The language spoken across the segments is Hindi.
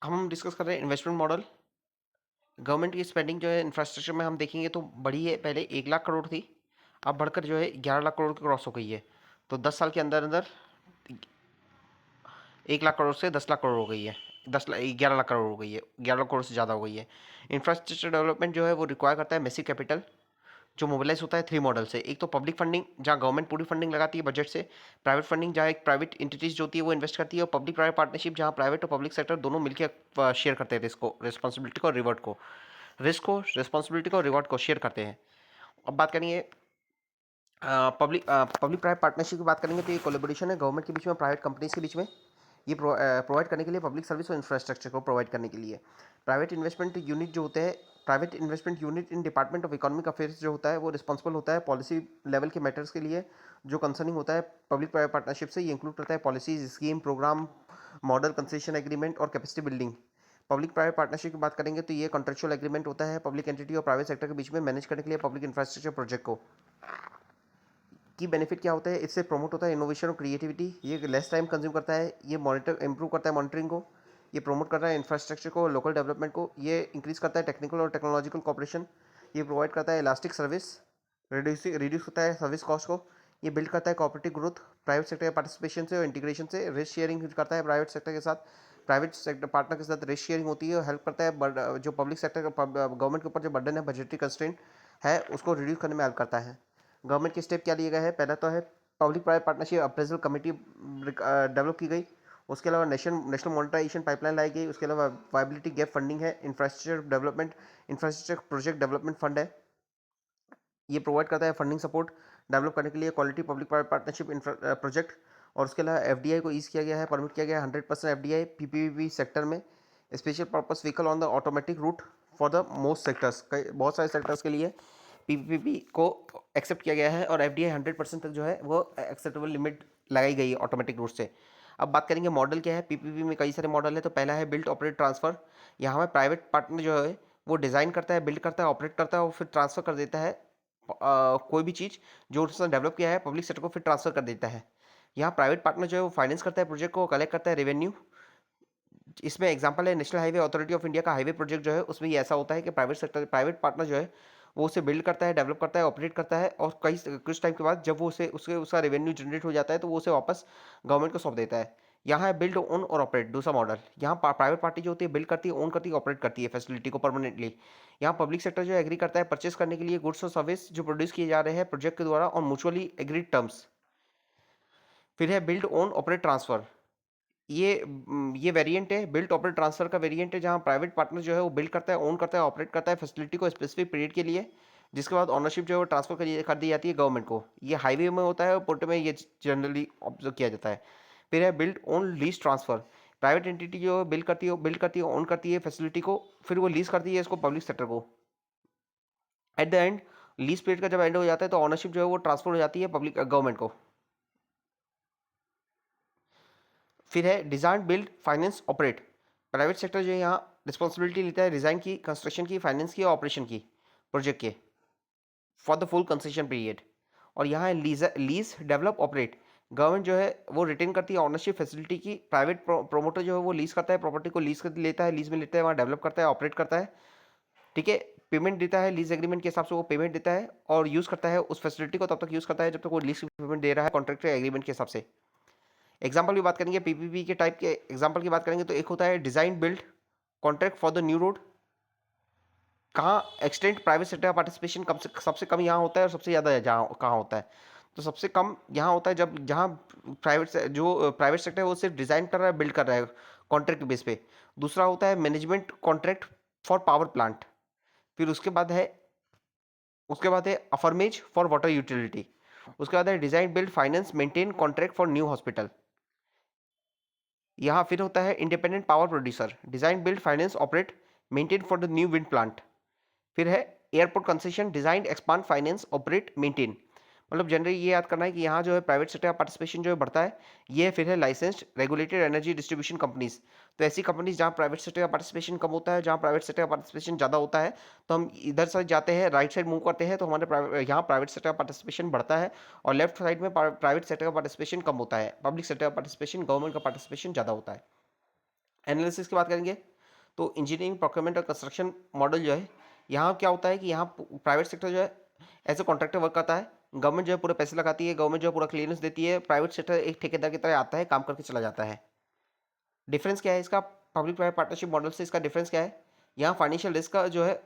हम डिस्कस कर रहे हैं इन्वेस्टमेंट मॉडल। गवर्नमेंट की स्पेंडिंग जो है इंफ्रास्ट्रक्चर में हम देखेंगे तो बढ़ी है। पहले 1 लाख करोड़ थी, अब बढ़कर जो है 11 लाख करोड़ क्रॉस हो गई है। तो 10 साल के अंदर अंदर 1 लाख करोड़ से 10 लाख करोड़ हो गई है। 11 लाख करोड़ हो गई है, 11 लाख करोड़ से ज़्यादा हो गई है। इंफ्रास्ट्रक्चर डेवलपमेंट जो है वो रिक्वायर करता है मैसिव कैपिटल, जो मोबिलाइज होता है 3 मॉडल से। एक तो पब्लिक फंडिंग, जहाँ गवर्नमेंट पूरी फंडिंग लगाती है बजट से। प्राइवेट फंडिंग, जहाँ एक प्राइवेट इंटिटीज जो होती है वो इन्वेस्ट करती है। और पब्लिक प्राइवेट पार्टनरशिप, जहाँ प्राइवेट और पब्लिक सेक्टर दोनों मिलकर शेयर करते हैं रिस्क को, रिस्पॉन्सिबिलिटी को और रिवॉर्ड को। रिस्पॉन्सिबिलिटी को और रिवॉर्ड को शेयर करते हैं। अब बात करेंगे पब्लिक प्राइवेट पार्टनरशिप की बात करेंगे तो ये कोलेबोरेशन है गवर्नमेंट के बीच में, प्राइवेट कंपनीज के बीच में। ये प्रोवाइड करने के लिए पब्लिक सर्विस और इंफ्रास्ट्रक्चर को प्रोवाइड करने के लिए प्राइवेट इन्वेस्टमेंट यूनिट जो होते हैं, private investment unit in department of economic affairs जो होता है वो रिस्पॉन्सिबल होता है पॉलिसी लेवल के मैटर्स के लिए जो कंसर्निंग होता है पब्लिक प्राइवेट पार्टनरशिप से। ये इंक्लूड करता है policies, scheme, programme, model, concession agreement और capacity building. Public private partnership की बात करेंगे तो ये कॉन्ट्रेक्चुअल एग्रीमेंट होता है पब्लिक एंटिटी और प्राइवेट सेक्टर के बीच में मैनेज करने के लिए पब्लिक इंफ्रास्ट्रक्चर प्रोजेक्ट को। की बेनिफिट क्या होता है, इससे प्रमोट होता है इनोवेशन और क्रिएटिविटी। ये लेस टाइम कंज्यूम करता है, ये मॉनिटर इंप्रूव करता है मॉनिटरिंग को, ये प्रमोट कर रहा है इंफ्रास्ट्रक्चर को, लोकल डेवलपमेंट को, ये इंक्रीज करता है टेक्निकल और टेक्नोलॉजिकल कॉपरेशन, ये प्रोवाइड करता है इलास्टिक सर्विस, रिड्यूस करता है सर्विस कॉस्ट को, ये बिल्ड करता है cooperative growth private sector participation से और इंटीग्रेशन से, रिस्क शेयरिंग करता है प्राइवेट सेक्टर के साथ, प्राइवेट सेक्टर पार्टनर के साथ रिस्क शेयरिंग होती है और हेल्प करता है जो पब्लिक सेक्टर का गवर्नमेंट के ऊपर जो बर्डन है बजटरी कंस्ट्रेंट है उसको रिड्यूस करने में हेल्प करता है। गवर्नमेंट के स्टेप क्या लिए गए हैं, पहला तो है public private partnership appraisal committee develop की गई। उसके अलावा नेशनल मॉनिटराइजेशन पाइपलाइन लाई गई। उसके अलावा वायबिलिटी गैप फंडिंग है, इंफ्रास्ट्रक्चर प्रोजेक्ट डेवलपमेंट फंड है, ये प्रोवाइड करता है फंडिंग सपोर्ट डेवलप करने के लिए quality public private partnership project. और उसके अलावा एफडीआई को ईज किया गया है, परमिट किया गया है 100% एफडीआई पीपीपी सेक्टर में, special purpose vehicle on the automatic route for the most sectors. बहुत सारे सेक्टर्स के लिए पीपीपी को एक्सेप्ट किया गया है और एफडीआई 100% तक जो है वो एक्सेप्टेबल लिमिट लगाई गई है ऑटोमेटिक रूट से। अब बात करेंगे मॉडल क्या है। पीपीपी में कई सारे मॉडल है। तो पहला है बिल्ड ऑपरेट ट्रांसफर। यहाँ में प्राइवेट पार्टनर जो है वो डिज़ाइन करता है, बिल्ड करता है, ऑपरेट करता है और फिर ट्रांसफर कर देता है कोई भी चीज़ जो उसने डेवलप किया है पब्लिक सेक्टर को, फिर ट्रांसफर कर देता है। यहाँ प्राइवेट पार्टनर जो है वो फाइनेंस करता है प्रोजेक्ट को, कलेक्ट करता है रेवेन्यू। इसमें एग्जांपल है national highway authority of India का हाईवे प्रोजेक्ट जो है, उसमें ये ऐसा होता है कि प्राइवेट पार्टनर जो है वो उसे बिल्ड करता है, डेवलप करता है, ऑपरेट करता है और कुछ टाइम के बाद जब वो उसे उसके उसका रेवेन्यू जनरेट हो जाता है तो वो उसे वापस गवर्नमेंट को सौंप देता है। यहाँ है बिल्ड, ओन और ऑपरेट दूसरा मॉडल। यहाँ प्राइवेट पार्टी जो होती है बिल्ड करती है, ओन करती है, ऑपरेट करती है फैसिलिटी को परमानेंटली। यहाँ पब्लिक सेक्टर जो एग्री करता है परचेस करने के लिए गुड्स और सर्विस जो प्रोड्यूस किए जा रहे हैं प्रोजेक्ट के द्वारा और म्यूचुअली एग्रीड टर्म्स। फिर है बिल्ड, ओन, ऑपरेट, ट्रांसफर। ये वेरिएंट है बिल्ड ऑपरेट ट्रांसफर का वेरिएंट है, जहां प्राइवेट पार्टनर जो है वो बिल्ड करता है, ओन करता है, ऑपरेट करता है फैसिलिटी को स्पेसिफिक पीरियड के लिए, जिसके बाद ऑनरशिप जो है वो ट्रांसफर कर दी जाती है गवर्नमेंट को। ये हाईवे में होता है और पोर्ट में ये जनरली ऑब्जर्व किया जाता है। फिर है build, own, lease, transfer. Private entity जो बिल्ड करती है, ओन करती है फैसिलिटी को, फिर वो लीज करती है इसको पब्लिक सेक्टर को। At the end lease period का जब एंड हो जाता है तो ऑनरशिप जो है वो ट्रांसफर हो जाती है पब्लिक गवर्नमेंट को। फिर है design, build, finance, operate. Private sector जो है यहाँ रिस्पॉन्सिबिलिटी लेता है डिज़ाइन की, कंस्ट्रक्शन की, फाइनेंस की और ऑपरेशन की प्रोजेक्ट के for the full concession period. और यहाँ है लीज, डेवलप, ऑपरेट। गवर्नमेंट जो है वो रिटेन करती है ऑनरशिप फैसिलिटी की, प्राइवेट प्रोमोटर जो है वो लीज करता है प्रॉपर्टी को, लीज कर लेता है, लीज में लेता है, वहाँ डेवलप करता है, ऑपरेट करता है, ठीक है, पेमेंट देता है लीज एग्रीमेंट के हिसाब से, वो पेमेंट देता है और यूज़ करता है उस फैसिलिटी को, तब तक यूज़ करता है जब तक वो लीज की पेमेंट दे रहा है कॉन्ट्रैक्ट एग्रीमेंट के हिसाब से। एग्जाम्पल की बात करेंगे, पीपीपी के टाइप के एग्जाम्पल की बात करेंगे तो एक होता है design build contract for the new road. कहाँ एक्सटेंट प्राइवेट सेक्टर का पार्टिसिपेशन कम से सबसे कम यहाँ होता है और सबसे ज़्यादा जहाँ कहाँ होता है, तो सबसे कम यहाँ होता है जब जहाँ प्राइवेट सेक्टर है वो सिर्फ डिज़ाइन कर रहा है, बिल्ड कर रहा है कॉन्ट्रैक्ट बेस पे। दूसरा होता है management contract for power plant. फिर उसके बाद है अफर्मेज फॉर वाटर यूटिलिटी। उसके बाद है design build finance maintain contract for new hospital. यहाँ फिर होता है independent power producer, design build finance operate maintain for the new wind plant. फिर है airport concession, design expand finance operate maintain. मतलब जनरली ये याद करना है कि यहाँ जो है प्राइवेट सेक्टर का पार्टिसिपेशन जो है बढ़ता है। ये फिर है licensed regulated energy distribution companies. तो ऐसी कंपनीज जहाँ प्राइवेट सेक्टर का पार्टिसिपेशन कम होता है, जहाँ प्राइवेट सेक्टर का पार्टिसिपेशन ज़्यादा होता है, तो हम इधर से जाते हैं, राइट साइड मूव करते हैं तो हमारे यहाँ प्राइवेट सेक्टर का पार्टिसिपेशन बढ़ता है और लेफ्ट साइड में प्राइवेट सेक्टर का पार्टिसिपेशन कम होता है, पब्लिक सेक्टर का पार्टिसिपेशन, गवर्नमेंट का पार्टिसिपेशन ज़्यादा होता है। एनालिसिस की बात करेंगे तो इंजीनियरिंग प्रोक्योरमेंट और कंस्ट्रक्शन मॉडल जो है, यहाँ क्या होता है कि यहाँ प्राइवेट सेक्टर जो है एज ए कॉन्ट्रैक्टर वर्क करता है, गवर्नमेंट जो है पूरे पैसे लगाती है, गवर्नमेंट जो है पूरा क्लियरेंस देती है, प्राइवेट सेक्टर एक ठेकेदार की तरह आता है, काम करके चला जाता है। डिफरेंस क्या है इसका पब्लिक प्राइवेट पार्टनरशिप मॉडल से? इसका डिफरेंस क्या है? यहाँ फाइनेंशियल रिस्क का जो है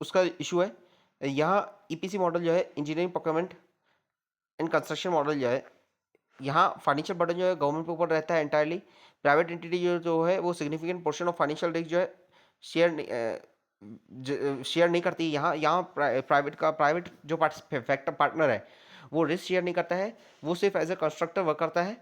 उसका इशू है। यहाँ ईपीसी मॉडल जो है engineering procurement and construction model जो है, यहाँ फाइनेंशियल बर्डन जो है गवर्नमेंट के ऊपर रहता है एंटायरली। प्राइवेट एंटिटी जो है वो significant portion of financial risk जो है शेयर नहीं करती। यहाँ प्राइवेट जो फैक्टर पार्टनर है वो रिस्क शेयर नहीं करता है, वो सिर्फ एज ए कंस्ट्रक्टर वर्क करता है।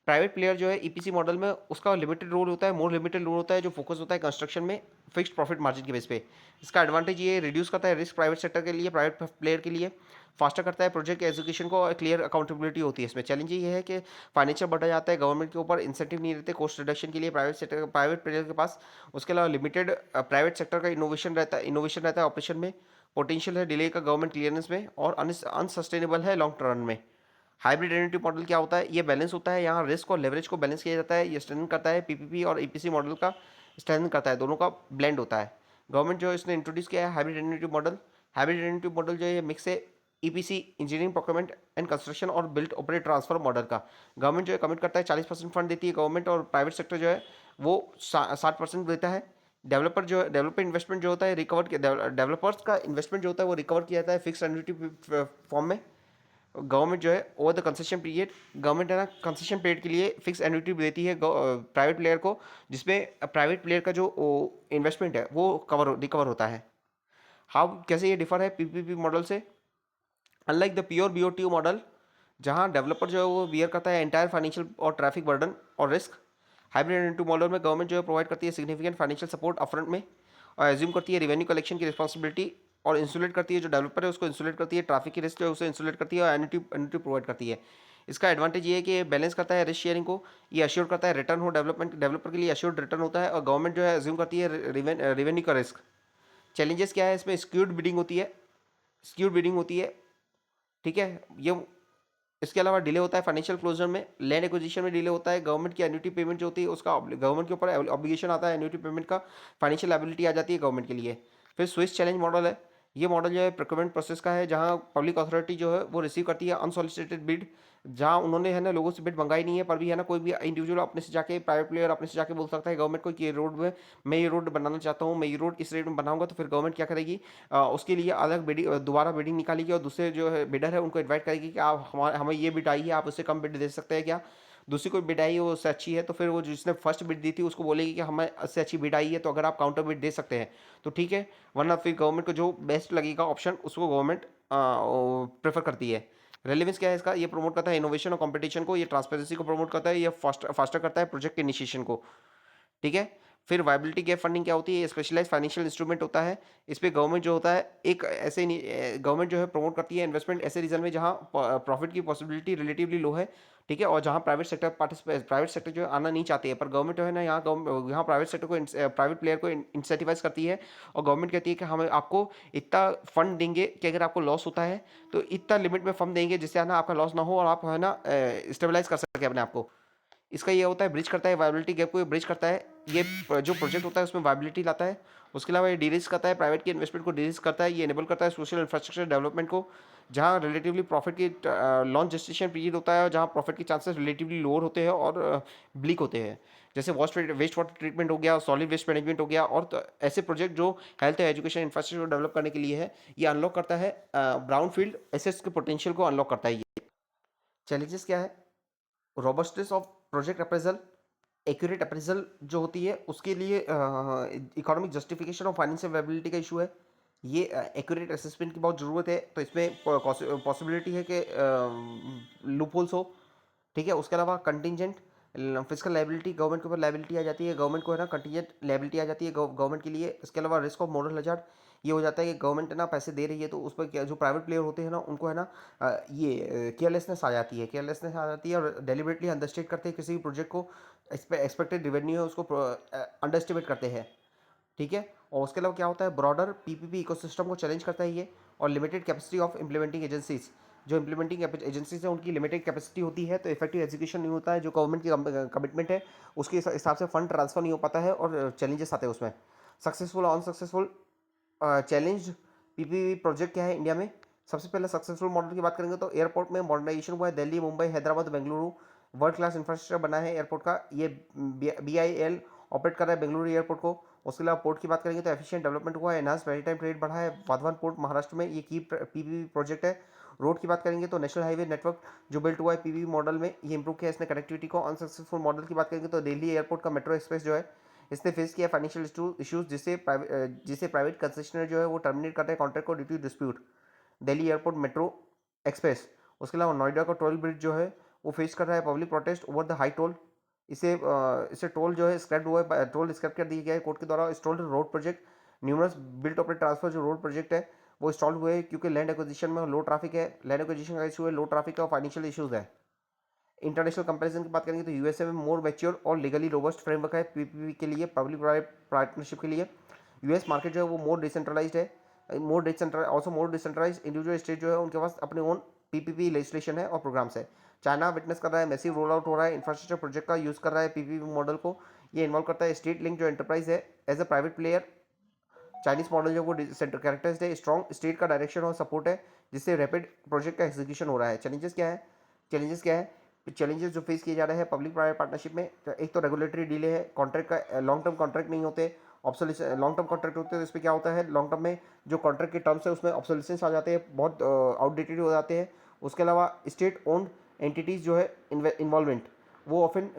प्राइवेट प्लेयर जो है ईपीसी मॉडल में उसका लिमिटेड रोल होता है, मोर लिमिटेड रोल होता है, जो फोकस होता है कंस्ट्रक्शन में फिक्स्ड प्रॉफिट मार्जिन के बेस पे। इसका एडवांटेज ये रिड्यूस करता है रिस्क प्राइवेट सेक्टर के लिए, प्राइवेट प्लेयर के लिए, फास्टर करता है प्रोजेक्ट एजुकेशन को, क्लियर अकाउंटेबिलिटी होती है इसमें। चैलेंज ये है कि फाइनेंशियल बढ़ा जाता है, गवर्नमेंट के ऊपर इंसेंटिव नहीं रहते कॉस्ट रिडक्शन के लिए प्राइवेट प्लेयर के पास। उसके अलावा लिमिटेड प्राइवेट सेक्टर का इनोवेशन रहता है ऑपरेशन में, पोटेंशियल है डिले का गवर्नमेंट क्लियरेंस में, और अनसस्टेनेबल है लॉन्ग टर्म में। हाइब्रिड एन्युटी मॉडल क्या होता है? ये बैलेंस होता है, यहाँ रिस्क और लेवरेज को बैलेंस किया जाता है, ये स्ट्रेंथन करता है पीपीपी और ईपीसी मॉडल का स्ट्रेंथन करता है, दोनों का ब्लेंड होता है। गवर्नमेंट जो है इसने इंट्रोड्यूस किया है hybrid annuity model. Hybrid annuity model जो है मिक्स है EPC engineering procurement and construction और बिल्ड ऑपरेट ट्रांसफर मॉडल का। गवर्नमेंट जो है कमिट करता है 40% फंड देती है गवर्नमेंट, और प्राइवेट सेक्टर जो है वो 60% देता है। डेवलपर इन्वेस्टमेंट जो होता है डेवलपर्स का इन्वेस्टमेंट जो होता है वो रिकवर किया जाता है फिक्स एन्युटी फॉर्म में। गवर्नमेंट जो है over the concession period, government है ना कंसेशन पीरियड के लिए फिक्स एन्युटी देती है प्राइवेट प्लेयर को, जिसमें प्राइवेट प्लेयर का जो इन्वेस्टमेंट है वो रिकवर होता है। हाउ कैसे ये डिफर है पीपीपी मॉडल से? अनलाइक द प्योर बीओटीयू मॉडल, जहां डेवलपर जो है वो बियर करता है एंटायर फाइनेंशियल और ट्रैफिक बर्डन और रिस्क, हाइब्रिड एन्युटी मॉडल में गवर्नमेंट जो है प्रोवाइड करती है सिग्निफिकेंट फाइनेंशियल सपोर्ट अपफ्रंट में, और एज्यूम करती है रिवेन्यू कलेक्शन की रिस्पॉन्सिबिलिटी, और इंसुलेट करती है जो डेवलपर है उसको इंसुलेट करती है, ट्रैफिक की रिस्क जो है उसे इंसुलेट करती है, और एन्युटी प्रोवाइड करती है। इसका एडवांटेज ये है कि ये बैलेंस करता है रिस्क शेयरिंग को, ये अश्योर करता है रिटर्न हो डेवलपर के लिए अश्योर्ड रिटर्न होता है, और गवर्नमेंट जो है एज्यूम करती है रिवेन्यू का रिस्क। चैलेंजेस क्या है इसमें? स्क्यूड बिडिंग होती है, ठीक है ये। इसके अलावा डिले होता है फाइनेंशियल क्लोजर में, लैंड एक्विजिशन में डिले होता है, गवर्नमेंट की एन्युटी पेमेंट जो होती है उसका गवर्नमेंट के ऊपर ऑब्लिगेशन आता है एन्युटी पेमेंट का, फाइनेंशियल लायबिलिटी आ जाती है गवर्नमेंट के लिए। फिर स्विस चैलेंज मॉडल है, ये मॉडल जो है प्रोक्योरमेंट प्रोसेस का है, जहाँ पब्लिक अथॉरिटी जो है वो रिसीव करती है अनसॉलिसिटेड बिड, जहाँ उन्होंने है ना लोगों से बिड मंगाई नहीं है, पर भी है ना कोई भी इंडिविजुअल अपने से जाके, प्राइवेट प्लेयर अपने से जाके बोल सकता है गवर्नमेंट को कि ये रोड में मैं ये रोड बनाना चाहता हूँ, मैं ये रोड इस रेट में बनाऊंगा, तो फिर गवर्नमेंट क्या करेगी, उसके लिए अलग बिडिंग दोबारा बिडिंग निकालेगी, और दूसरे जो है बिडर है उनको इन्वाइट करेगी कि आप हमें ये बिड आई है, आप उससे कम बिड दे सकते हैं क्या? दूसरी कोई बिड आई है वो उससे अच्छी है, तो फिर वो जिसने फर्स्ट बिड दी थी उसको बोलेगी कि हमें इससे अच्छी बिड आई है, तो अगर आप काउंटर बिड दे सकते हैं तो ठीक है, वरना फिर गवर्नमेंट को जो बेस्ट लगेगा ऑप्शन उसको गवर्नमेंट प्रेफर करती है। रेलिवेंस क्या है इसका? ये प्रमोट करता है इनोवेशन और कंपटीशन को, ये ट्रांसपेरेंसी को प्रमोट करता है, ये फास्टर करता है प्रोजेक्ट इनिशिएशन को, ठीक है। फिर वायबिलिटी गैप फंडिंग क्या होती है? ये स्पेशलाइज फाइनेंशियल इंस्ट्रूमेंट होता है, इस पे गवर्नमेंट जो होता है एक ऐसे गवर्नमेंट जो है प्रमोट करती है इन्वेस्टमेंट ऐसे रीजन में जहाँ प्रॉफिट की पॉसिबिलिटी रिलेटिवली लो है, ठीक है, और जहाँ प्राइवेट सेक्टर जो है आना नहीं चाहती है, पर गवर्नमेंट जो है ना यहाँ प्राइवेट सेक्टर को प्राइवेट प्लेयर को इंसेंटिवाइज करती है, और गवर्नमेंट कहती है कि हम आपको इतना फंड देंगे कि अगर आपको लॉस होता है तो इतना लिमिट में फंड देंगे जिससे है ना आपका लॉस ना हो, और आप है ना स्टेबलाइज कर सके अपने आप को। इसका ये होता है ब्रिज करता है वायबिलिटी गैप को, ये ब्रिज करता है, ये जो प्रोजेक्ट होता है उसमें वायबिलिटी लाता है। उसके अलावा ये डीरिस्क करता है प्राइवेट के इन्वेस्टमेंट को, डीरिस्क करता है, ये इनेबल करता है सोशल इंफ्रास्ट्रक्चर डेवलपमेंट को, जहाँ रिलेटिवली प्रॉफिट की लॉन्च जेस्टेशन पीरियड होता है, और जहाँ प्रॉफिट के चांसेस रिलेटिवली लोअर होते हैं और ब्लीक होते हैं, जैसे वेस्ट वाटर ट्रीटमेंट हो गया, सॉलिड वेस्ट मैनेजमेंट हो गया, और तो ऐसे प्रोजेक्ट जो हेल्थ एजुकेशन इंफ्रास्ट्रक्चर डेवलप करने के लिए है, ये अनलॉक करता है ब्राउन फील्ड एसेट्स के पोटेंशियल को अनलॉक करता है ये। चैलेंजेस क्या है? Robustness of project appraisal, accurate appraisal जो होती है उसके लिए इकोनॉमिक जस्टिफिकेशन और फाइनेंशियल वायबिलिटी का इशू है, ये एक्यूरेट असेसमेंट की बहुत ज़रूरत है, तो इसमें पॉसिबिलिटी है कि लूप होल्स हो, ठीक है। उसके अलावा कंटिजेंट फिजिकल लाइबिलिटी, गवर्नमेंट के ऊपर लाइबिलिटी आ जाती है, गवर्नमेंट को है ना कंटिजेंट लाइबिलिटी आ जाती है गवर्नमेंट के लिए। इसके अलावा रिस्क ऑफ मॉरल हजार्ड, ये हो जाता है कि गवर्नमेंट है ना पैसे दे रही है तो उस पर क्या जो प्राइवेट प्लेयर होते हैं ना उनको है ना ये केयरलेसनेस आ जाती है, और डेलिबरेटली अंडरस्टेट करते हैं किसी भी प्रोजेक्ट को, एक्सपेक्टेड रेवेन्यू है उसको अंडरस्टिमेट करते हैं, ठीक है। और उसके अलावा क्या होता है? ब्रॉडर पीपीपी इकोसिस्टम को चैलेंज करता है ये, और limited capacity of implementing agencies, जो इम्प्लीमेंटिंग एजेंसीज हैं उनकी लिमिटेड कैपेसिटी होती है, तो इफेक्टिव एग्जीक्यूशन नहीं होता है, जो गवर्नमेंट की कमिटमेंट है उसके हिसाब से फंड ट्रांसफर नहीं हो पाता है, और चैलेंजेस आते हैं उसमें। सक्सेसफुल और अनसक्सेसफुल चैलेंज पीपीपी प्रोजेक्ट क्या है इंडिया में। सबसे पहले सक्सेसफुल मॉडल की बात करेंगे तो एयरपोर्ट में मॉडर्नाइजेशन हुआ है। Delhi, Mumbai, Hyderabad, Bengaluru world class infrastructure बना है एयरपोर्ट का। ये BIL ऑपरेट कर रहा है बेंगलुरु एयरपोर्ट को। उसके अलावा पोर्ट की बात करेंगे तो एफिशिएंट डेवलपमेंट हुआ है, एनहांस मैरीटाइम ट्रेड बढ़ा है। वाधवान पोर्ट महाराष्ट्र में, ये की पीपीपी प्रोजेक्ट है। रोड की बात करेंगे तो नेशनल हाईवे नेटवर्क जो बिल्ट हुआ है पीपीपी मॉडल में, ये इंप्रूव किया है इसने कनेक्टिविटी को। अनसक्सेसफुल मॉडल की बात करेंगे तो दिल्ली एयरपोर्ट का मेट्रो एक्सप्रेस जो है, इसने फेस किया फाइनेंशियल इश्यूज, जिससे प्राइवेट कंसेशनर जो है वो टर्मिनेट करते हैं कॉन्ट्रैक्ट को due to dispute. Delhi airport metro express. उसके अलावा नोएडा का टोल ब्रिज जो है वो फेस कर रहा है public protest over the high toll. इसे टोल जो है स्क्रैप हुआ है, टोल स्क्रैप कर दिया गया है कोर्ट के द्वारा। Stalled road project, numerous built operate transfer जो रोड प्रोजेक्ट है वो स्टॉल्ड हुए क्योंकि लैंड एक्विजिशन में लो ट्रैफिक है। लैंड एक्विजिशन का इशू है, लो ट्रैफिक और फाइनेंशियल इशूज है। इंटरनेशनल कंपैरिजन की बात करेंगे तो यूएसए में मोर मैच्योर और लीगली रोबस्ट फ्रेमवर्क है पीपीपी के लिए, पब्लिक प्राइवेट पार्टनरशिप के लिए। यूएस मार्केट जो है वो मोर डिसेंट्रलाइज्ड है, मोर डिसेंट्रलाइज्ड। इंडिविजुअल स्टेट जो है उनके पास अपने ओन पीपीपी लेजिस्लेशन है और प्रोग्राम्स है। चाइना विटनेस कर रहा है, मैसिव रोल आउट हो रहा है, इंफ्रास्ट्रक्चर प्रोजेक्ट का यूज़ कर रहा है पीपीपी मॉडल को। ये इन्वॉल्व करता है स्टेट लिंक जो एंटरप्राइज है as a private player. Chinese model जो वो सेंटर कैरेक्टर्स है, स्ट्रॉन्ग स्टेट का डायरेक्शन और सपोर्ट है, जिससे रैपिड प्रोजेक्ट का एग्जीक्यूशन हो रहा है। चैलेंजेस जो फेस किए जा रहे हैं पब्लिक प्राइवेट पार्टनरशिप में, तो एक तो रेगुलेटरी डिले है, कॉन्ट्रैक्ट का लॉन्ग टर्म कॉन्ट्रैक्ट नहीं होते, ऑब्सोल्यूशन लॉन्ग टर्म कॉन्ट्रैक्ट होते हैं तो इस पर क्या होता है लॉन्ग टर्म में जो कॉन्ट्रैक्ट के टर्म्स है उसमें ऑब्सोल्यूशंस आ जाते हैं, बहुत आउटडेटेड हो जाते हैं। उसके अलावा स्टेट ओन्ड एंटिटीज़ जो है इन्वॉल्वमेंट वो ऑफन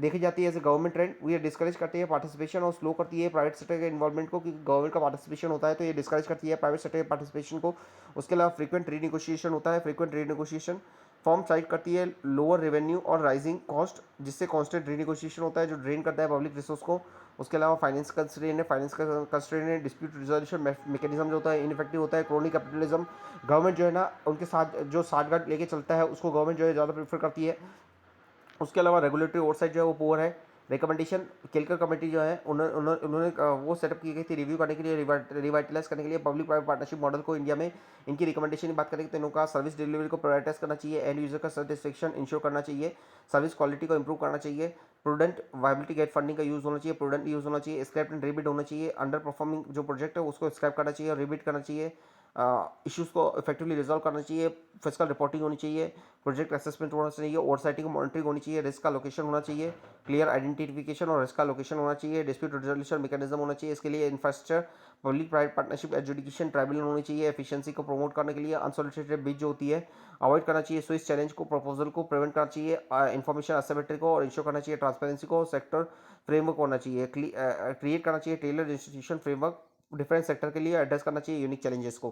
देखी जाती है एज ए गवर्नमेंट ट्रेंड। वो ये डिस्करेज करती है पार्टिसिपेशन और स्लो करती है प्राइवेट सेक्टर के इन्वॉल्वमेंट को, क्योंकि गवर्नमेंट का पार्टिसिपेशन होता है तो ये डिस्करेज करती है प्राइवेट सेक्टर के पार्टिसिपेशन को। उसके अलावा फ्रीक्वेंट रीनेगोशिएशन होता है, फ्रीक्वेंट रीनेगोशिएशन फॉर्म साइड करती है लोअर रेवेन्यू और राइजिंग कॉस्ट, जिससे कॉन्स्टेंट रीनेगोशिएशन होता है जो ड्रेन करता है पब्लिक रिसोर्स को। उसके अलावा फाइनेंस कंस्ट्रेन है, डिस्प्यूट रिजोल्यूशन मैकेनिज्म जो होता है इनफेक्टिव होता है। क्रोनिक कैपिटलिज्म, गवर्नमेंट जो है ना उनके साथ जो साठगांठ लेके चलता है उसको गवर्नमेंट जो है ज़्यादा प्रेफर करती है। उसके अलावा रेगुलेटरी ओवरसाइट जो है वो पुअर है। रिकमेंडेशन, केलकर कमेटी जो है उन्होंने वो सेटअप की गई थी रिव्यू करने के लिए, रिवाइटलाइज करने के लिए पब्लिक प्राइवेट पार्टनरशिप मॉडल को इंडिया में। इनकी रिकमेंडेशन की बात करें तो इनका सर्विस डिलीवरी को प्रायोरिटाइज करना चाहिए, एंड यूजर का सेटिस्फेक्शन इंश्योर करना चाहिए, सर्विस क्वालिटी को इंप्रूव करना चाहिए, प्रूडेंट वायबिलिटी गेट फंडिंग का यूज़ होना चाहिए, प्रूडेंट यूज़ होना चाहिए, स्क्रैप एंड रिबिड होना चाहिए, अंडर परफॉर्मिंग जो प्रोजेक्ट है उसको स्क्रैप करना चाहिए और रिबिड करना चाहिए, इश्यूज़ को इफेक्टिवली रिजॉल्व करना चाहिए, फिजिकल रिपोर्टिंग होनी चाहिए, प्रोजेक्ट असेसमेंट होना चाहिए, ओवरसाइटिंग मॉनिटरिंग होनी चाहिए, रिस्क का लोकेशन होना चाहिए, क्लियर आइडेंटिफिकेशन और रिस्क का लोकेशन होना चाहिए, डिस्प्यूट रेजोल्यूशन मैकेनिज्म होना चाहिए। इसके लिए infrastructure, public private partnership education tribunal होनी चाहिए, एफिशिएंसी को प्रमोट करने के लिए अनसोलिसिटेड बिड जो होती है अवॉइड करना चाहिए, स्विच चैलेंज को प्रपोजल को प्रिवेंट करना चाहिए, इन्फॉर्मेशन असिमेट्री को और इंश्योर करना चाहिए ट्रांसपेरेंसी को, सेक्टर फ्रेमवर्क होना चाहिए, क्रिएट करना चाहिए tailor institution framework different sector के लिए, एड्रेस करना चाहिए यूनिक चैलेंजेस को।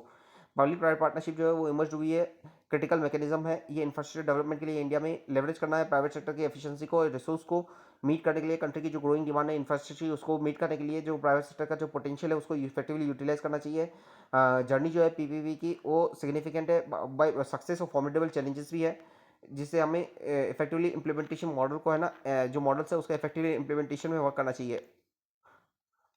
पब्लिक प्राइवेट पार्टनरशिप जो है वो इमर्ज हुई है, क्रिटिकल मैकेनिज्म है ये इंफ्रास्ट्रक्चर डेवलपमेंट के लिए इंडिया में लेवरेज करना है प्राइवेट सेक्टर की एफिशिएंसी को, रिसोर्स को मीट करने के लिए, कंट्री की जो ग्रोइंग डिमांड है इंफ्रास्ट्रक्चर उसको मीट करने के लिए जो प्राइवेट सेक्टर का जो पोटेंशियल है उसको इफेक्टिवली यूटिलाइज करना चाहिए। जर्नी जो है पीपीपी की वो सिग्निफिकेंट है बाय सक्सेस और फॉर्मिडेबल चैलेंजेस भी है, जिससे हमें इफेक्टिवली इंप्लीमेंटेशन मॉडल को है ना जो मॉडल्स है उसका इफेक्टिवली इंप्लीमेंटेशन में वर्क करना चाहिए।